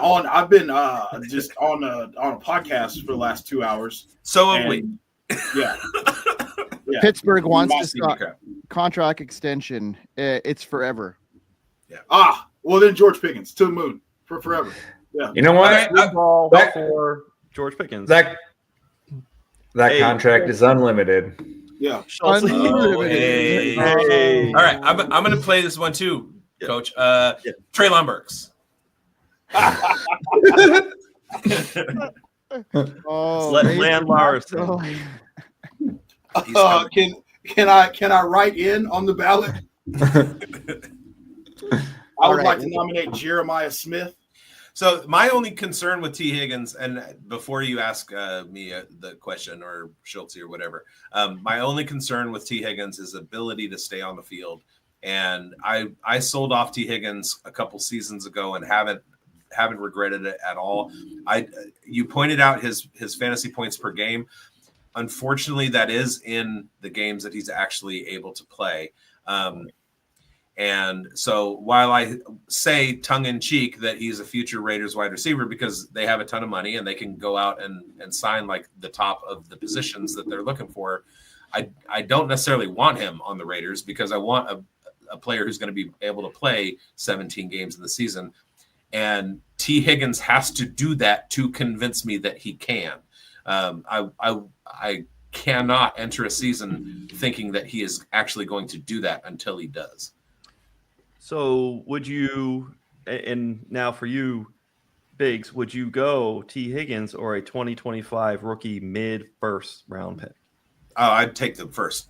just on a podcast for the last 2 hours. So have we. Yeah. Pittsburgh wants to start contract extension. It's forever. Yeah. Well then George Pickens to the moon for forever. Yeah. You know what? For George Pickens. That contract is unlimited. Yeah. Hey. All right, I'm going to play this one too, Coach. Treylon Burks. Land Larson. Can I write in on the ballot? I would like to nominate Jeremiah Smith. So my only concern with T. Higgins, and before you ask me the question or Schultz or whatever, my only concern with T. Higgins is ability to stay on the field. And I sold off T. Higgins a couple seasons ago and haven't regretted it at all. You pointed out his fantasy points per game. Unfortunately, that is in the games that he's actually able to play. And so while I say tongue-in-cheek that he's a future Raiders wide receiver because they have a ton of money and they can go out and sign like the top of the positions that they're looking for, I don't necessarily want him on the Raiders because I want a player who's going to be able to play 17 games in the season. And T. Higgins has to do that to convince me that he can. I cannot enter a season thinking that he is actually going to do that until he does. So would you, and now for you, Biggs, would you go T. Higgins or a 2025 rookie mid-first round pick? Oh, I'd take them first.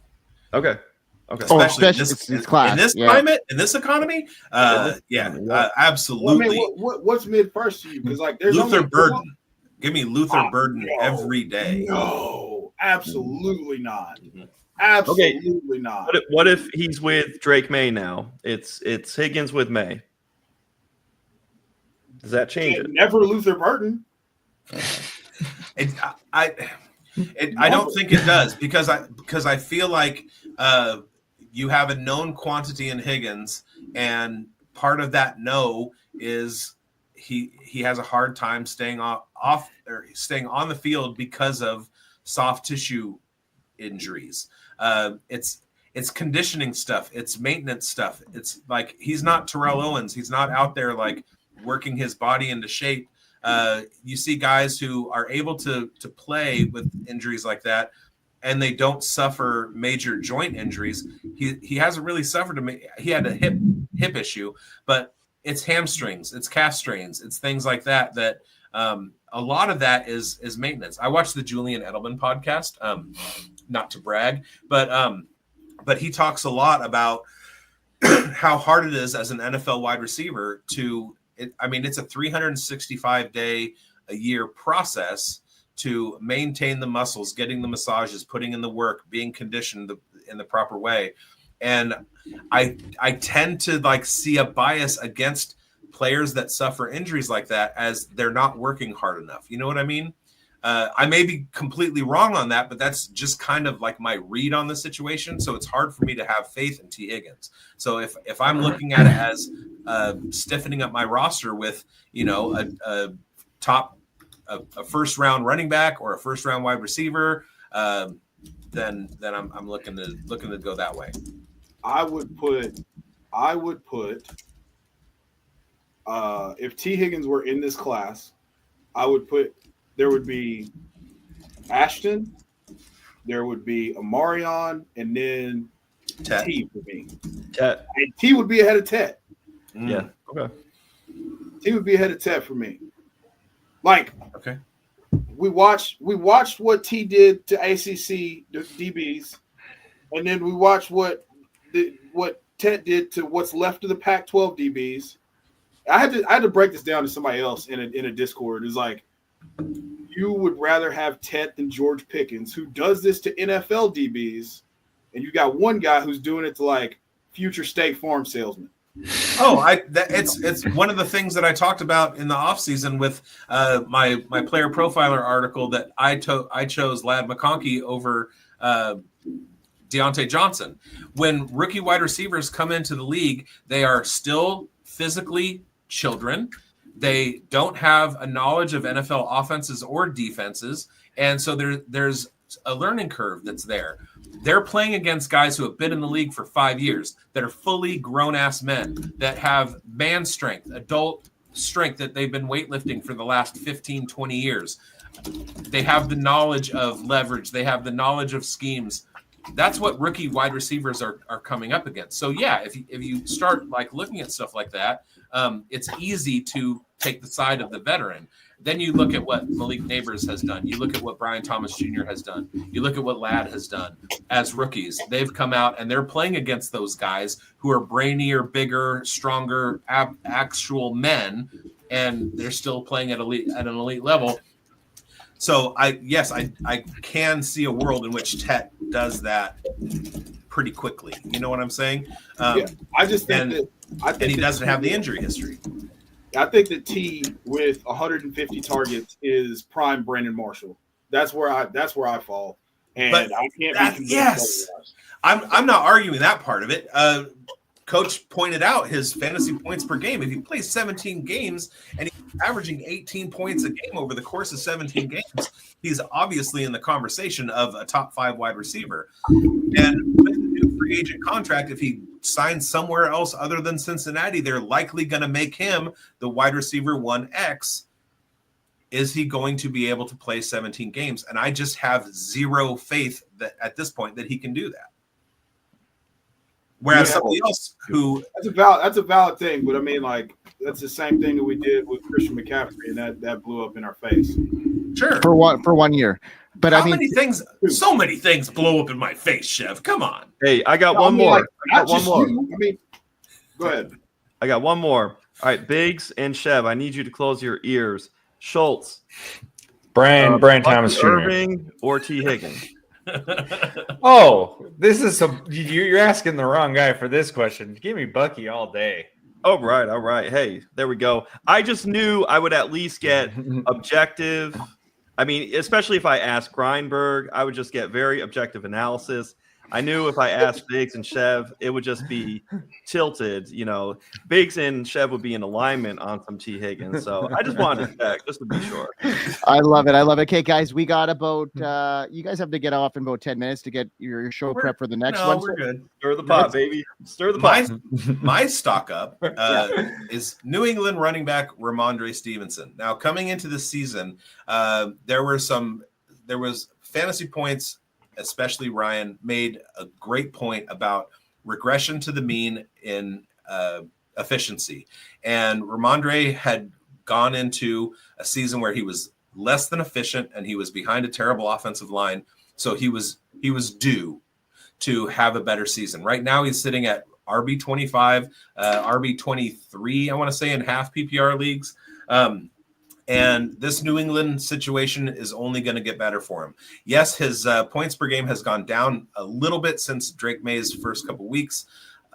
Okay. Especially in this climate, in this economy. Absolutely. I mean, what's mid-first to you? Because there's Luther Burden. Give me Luther Burden every day. No, absolutely not. Absolutely not. What if he's with Drake May now? It's Higgins with May. Does that change it? Never Luther Burden. I don't think it does because I feel like you have a known quantity in Higgins, and part of that is he has a hard time staying off or staying on the field because of soft tissue injuries. It's conditioning stuff. It's maintenance stuff. It's like he's not Terrell Owens. He's not out there like working his body into shape You see guys who are able to play with injuries like that, and they don't suffer major joint injuries. He hasn't really suffered he had a hip issue, but it's hamstrings, it's calf strains, it's things like that. A lot of that is maintenance. I watched the Julian Edelman podcast, not to brag, but he talks a lot about how hard it is as an NFL wide receiver it's a 365-day a year process to maintain the muscles, getting the massages, putting in the work, being conditioned in the proper way. And I tend to see a bias against players that suffer injuries like that, as they're not working hard enough. You know what I mean? I may be completely wrong on that, but that's just kind of my read on the situation. So it's hard for me to have faith in T. Higgins. So if I'm looking at it as stiffening up my roster with, a first round running back or a first round wide receiver, then I'm looking to go that way. I would put if T. Higgins were in this class, there would be Ashton, there would be Amarion, and then Tet. T for me. Tet. And T would be ahead of Tet. Yeah. Okay. T would be ahead of Tet for me. Okay. We watched what T did to ACC DBs, and then we watched what Tet did to what's left of the Pac-12 DBs. I had to break this down to somebody else in a Discord. It's you would rather have Tet than George Pickens, who does this to NFL DBs, and you got one guy who's doing it to future State Farm salesman. Oh, it's one of the things that I talked about in the offseason with my player profiler article that I chose Ladd McConkey over Deontay Johnson. When rookie wide receivers come into the league, they are still physically children. They don't have a knowledge of NFL offenses or defenses, and so there's a learning curve that's there. They're playing against guys who have been in the league for 5 years, that are fully grown-ass men, that have man strength, adult strength, that they've been weightlifting for the last 15, 20 years. They have the knowledge of leverage. They have the knowledge of schemes. That's what rookie wide receivers are coming up against. So, yeah, if you start looking at stuff like that, it's easy to take the side of the veteran. Then you look at what Malik Neighbors has done. You look at what Brian Thomas Jr. has done. You look at what Ladd has done as rookies. They've come out and they're playing against those guys who are brainier, bigger, stronger, actual men, and they're still playing at an elite level. So I can see a world in which Tet does that pretty quickly. You know what I'm saying? I just think and he doesn't have the injury history. I think that T with 150 targets is prime Brandon Marshall. That's where I fall, and I can't be convinced. Yes, I'm not arguing that part of it. Coach pointed out his fantasy points per game. If he plays 17 games and he's averaging 18 points a game over the course of 17 games, he's obviously in the conversation of a top 5 wide receiver. And with the new free agent contract, if he signs somewhere else other than Cincinnati, they're likely going to make him the wide receiver 1X. Is he going to be able to play 17 games? And I just have zero faith that at this point that he can do that. Whereas somebody else who that's a valid thing, but I mean, that's the same thing that we did with Christian McCaffrey, and that blew up in our face. Sure, for 1 year. But so many things blow up in my face, Chev. Come on. Hey, I got one more. Go ahead. I got one more. All right, Biggs and Chev, I need you to close your ears. Schultz, Brian Thomas Jr. Irving or T. Higgins? Oh, this is you're asking the wrong guy for this question. Give me Bucky all day. All right. Hey, there we go. I just knew I would at least get objective. I mean, especially if I asked Greinberg, I would just get very objective analysis. I knew if I asked Biggs and Chev, it would just be tilted. Biggs and Chev would be in alignment on some T. Higgins. So I just wanted to check just to be sure. I love it. Okay, guys, we got about you guys have to get off in about 10 minutes to get your show prep for the next one. We're good. Stir the pot, baby. Stir the pot. My stock up is New England running back Ramondre Stevenson. Now, coming into the season, there was fantasy points, especially Ryan made a great point about regression to the mean in efficiency. And Ramondre had gone into a season where he was less than efficient and he was behind a terrible offensive line. So he was due to have a better season. Right now he's sitting at RB25, RB23, I want to say, in half PPR leagues. And this New England situation is only going to get better for him. Yes, his points per game has gone down a little bit since Drake May's first couple weeks,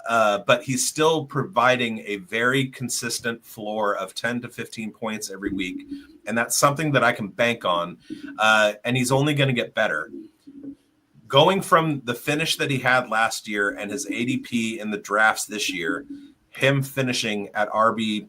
but he's still providing a very consistent floor of 10 to 15 points every week. And that's something that I can bank on. And he's only going to get better. Going from the finish that he had last year and his ADP in the drafts this year, him finishing at RB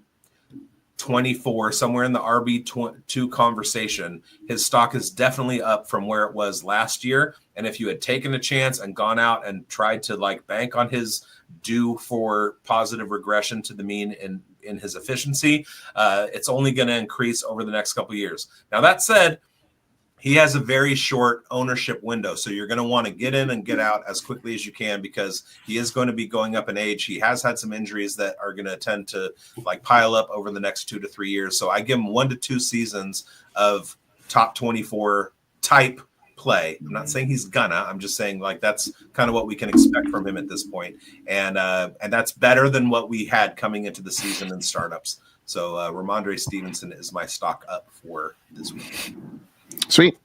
24, somewhere in the RB2 conversation, his stock is definitely up from where it was last year. And if you had taken a chance and gone out and tried to bank on his due for positive regression to the mean in his efficiency, it's only going to increase over the next couple of years. Now, that said, he has a very short ownership window. So you're going to want to get in and get out as quickly as you can because he is going to be going up in age. He has had some injuries that are going to tend to pile up over the next 2 to 3 years. So I give him 1 to 2 seasons of top 24 type play. I'm not saying he's gonna, I'm just saying that's kind of what we can expect from him at this point. And that's better than what we had coming into the season in startups. So Ramondre Stevenson is my stock up for this week. Sweet.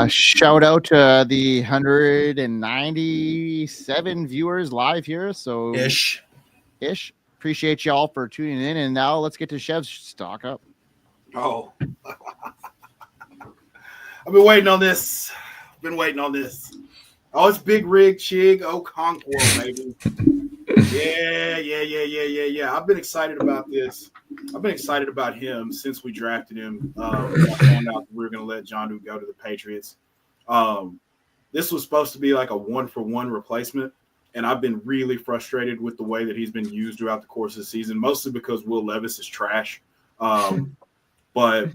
Shout out to the 197 viewers live here. So ish. Appreciate y'all for tuning in. And now let's get to Chev's stock up. Oh, I've been waiting on this. Oh, it's Big Rig Chig Okonkwo, baby. Yeah. I've been excited about this. I've been excited about him since we drafted him. I found out that we were going to let Jonnu go to the Patriots. This was supposed to be like a 1-for-1 replacement, and I've been really frustrated with the way that he's been used throughout the course of the season, mostly because Will Levis is trash. But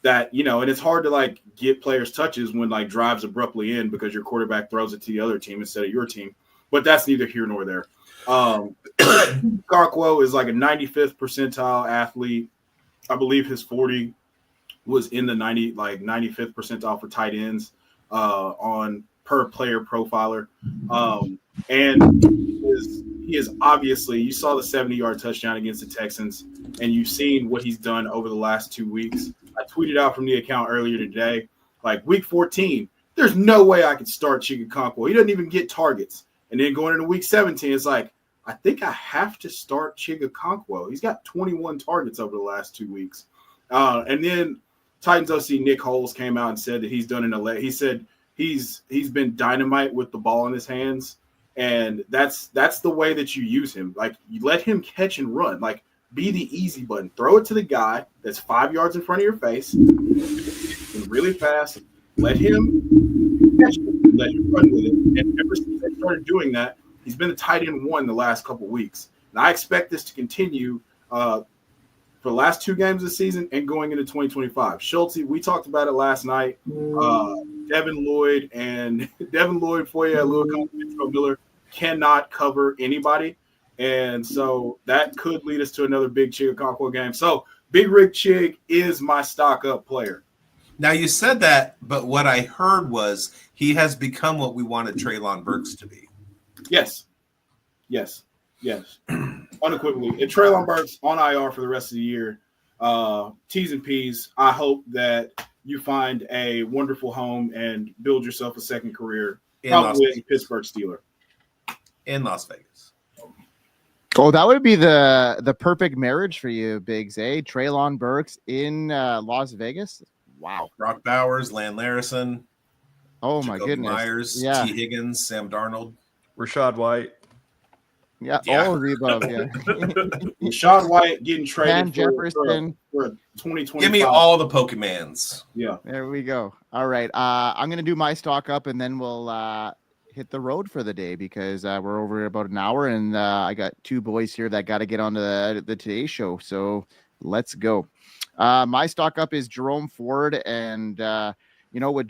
that, and it's hard to get players touches when drives abruptly in because your quarterback throws it to the other team instead of your team. But that's neither here nor there. Okonkwo is a 95th percentile athlete. I believe his 40 was in the 95th percentile for tight ends on per player profiler. And he is obviously, you saw the 70-yard touchdown against the Texans, and you've seen what he's done over the last 2 weeks. I tweeted out from the account earlier today, week 14, there's no way I could start Okonkwo. He doesn't even get targets. And then going into week 17, it's I think I have to start Okonkwo. He's got 21 targets over the last 2 weeks. And then Titans OC Nick Holes came out and said that he's done he said he's been dynamite with the ball in his hands. And that's the way that you use him. You let him catch and run. Be the easy button. Throw it to the guy that's 5 yards in front of your face. And really fast. Let him catch it. Let him run with it. And ever since they started doing that, he's been a tight end 1 the last couple of weeks. And I expect this to continue for the last 2 games of the season and going into 2025. Schultz, we talked about it last night. Devin Lloyd, Foye, Louis Miller cannot cover anybody. And so that could lead us to another big Chig Okonkwo game. So Big Rig Chig is my stock up player. Now, you said that, but what I heard was he has become what we wanted Treylon Burks to be. Yes. Unequivocally. And Treylon Burks on IR for the rest of the year. T's and P's. I hope that you find a wonderful home and build yourself a second career, probably as a Pittsburgh Steeler. In Las Vegas. Oh, that would be the perfect marriage for you, Biggs, eh? Treylon Burks in Las Vegas. Wow. Brock Bowers, Land Larison. Oh my Jacoby goodness. Myers, Yeah. T. Higgins, Sam Darnold. Rashad White. Yeah. Yeah. All of the above. Yeah. Rashawn White getting Van traded Jefferson. for a 2025. Give me all the Pokemans. Yeah. There we go. All right. I'm gonna do my stock up, and then we'll hit the road for the day because we're over about an hour, and I got two boys here that got to get on to the Today Show. So let's go. My stock up is Jerome Ford, and with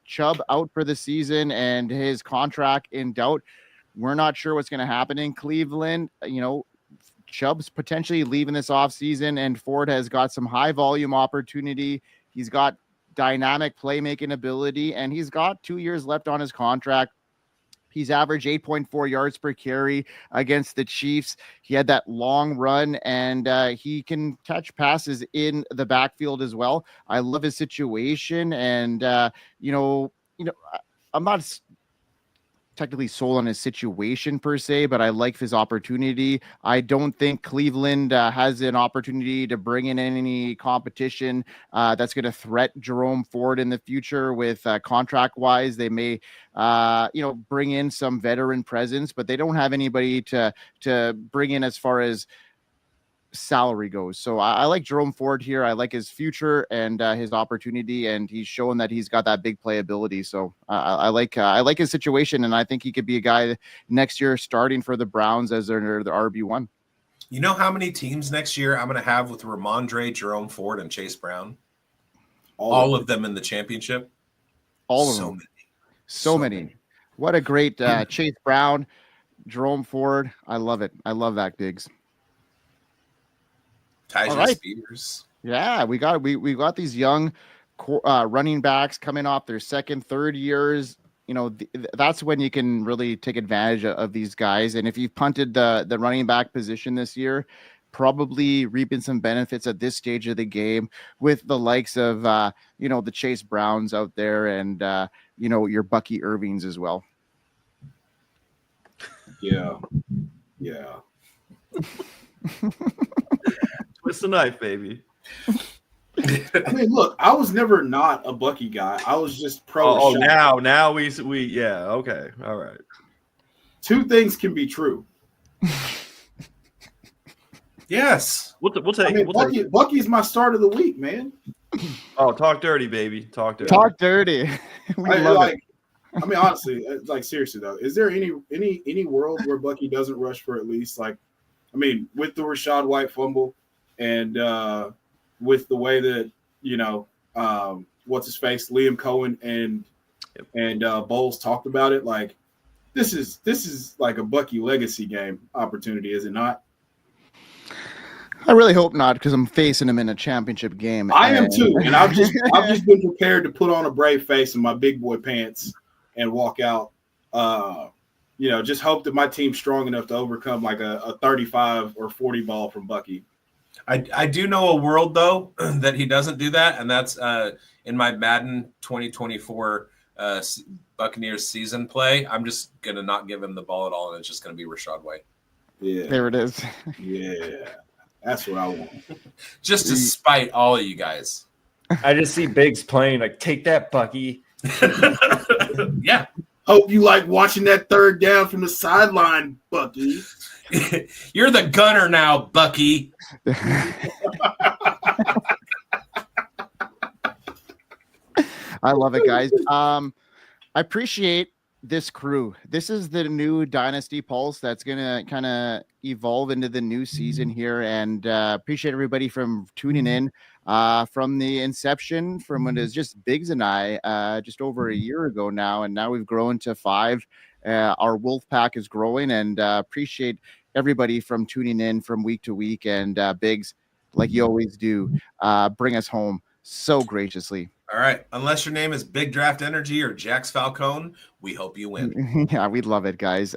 Chubb out for the season and his contract in doubt, we're not sure what's going to happen in Cleveland. Chubb's potentially leaving this offseason, and Ford has got some high volume opportunity. He's got dynamic playmaking ability, and he's got 2 years left on his contract. He's averaged 8.4 yards per carry against the Chiefs. He had that long run, and he can catch passes in the backfield as well. I love his situation, and I'm not technically sold on his situation per se, but I like his opportunity. I don't think Cleveland has an opportunity to bring in any competition that's going to threat Jerome Ford in the future with contract wise. They may, bring in some veteran presence, but they don't have anybody to bring in as far as salary goes. So I like Jerome Ford here. I like his future and his opportunity, and he's shown that he's got that big playability. So I like his situation, and I think he could be a guy next year starting for the Browns as their RB1. You know how many teams next year I'm going to have with Ramondre, Jerome Ford, and Chase Brown? All of them in the championship. All of them. So many. What a great Chase Brown, Jerome Ford. I love it. I love that, Biggs. Tyjae Spears. Yeah, we got these young running backs coming off their second, third years. That's when you can really take advantage of these guys. And if you've punted the running back position this year, probably reaping some benefits at this stage of the game with the likes of the Chase Browns out there and your Bucky Irvings as well. Yeah. Twist the knife, baby. I mean, look, I was never not a Bucky guy. I was just pro. Oh, now we yeah, okay, all right. Two things can be true. Yes, we'll take Bucky's my start of the week, man. Oh, talk dirty, baby. Talk dirty. Talk dirty. We love it. I mean, honestly, seriously though, is there any world where Bucky doesn't rush for at least with the Rashad White fumble and with the way that what's his face, Liam Cohen and Bowles talked about it, this is like a Bucky legacy game opportunity, is it not? I really hope not, because I'm facing him in a championship game. I am too, and I've just been prepared to put on a brave face and my big boy pants and walk out. Just hope that my team's strong enough to overcome a 35 or 40 ball from Bucky. I do know a world though that he doesn't do that, and that's in my Madden 2024 Buccaneers season play. I'm just gonna not give him the ball at all, and it's just gonna be Rashad White. Yeah, there it is. Yeah, that's what I want. Just to spite all of you guys. I just see Biggs playing take that, Bucky. Yeah. Hope you like watching that third down from the sideline, Bucky. You're the gunner now, Bucky. I love it, guys. I appreciate this crew. This is the new Dynasty Pulse that's going to kind of evolve into the new season here, and appreciate everybody from tuning in from the inception, from when it was just Biggs and I just over a year ago now, and now we've grown to 5. Our Wolf Pack is growing, and appreciate everybody from tuning in from week to week, and Biggs, like you always do, bring us home so graciously. All right. Unless your name is Big Draft Energy or Jax Falcone, we hope you win. Yeah, we'd love it, guys.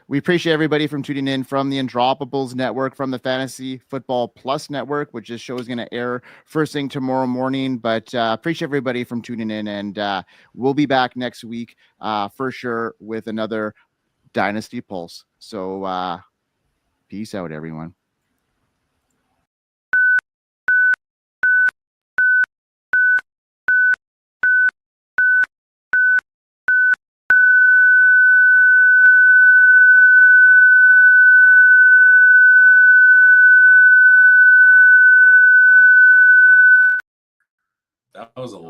We appreciate everybody from tuning in from the Undroppables Network, from the Fantasy Football Plus Network, which this show is going to air first thing tomorrow morning. But appreciate everybody from tuning in, and we'll be back next week for sure with another Dynasty Pulse. So peace out, everyone. was a lot.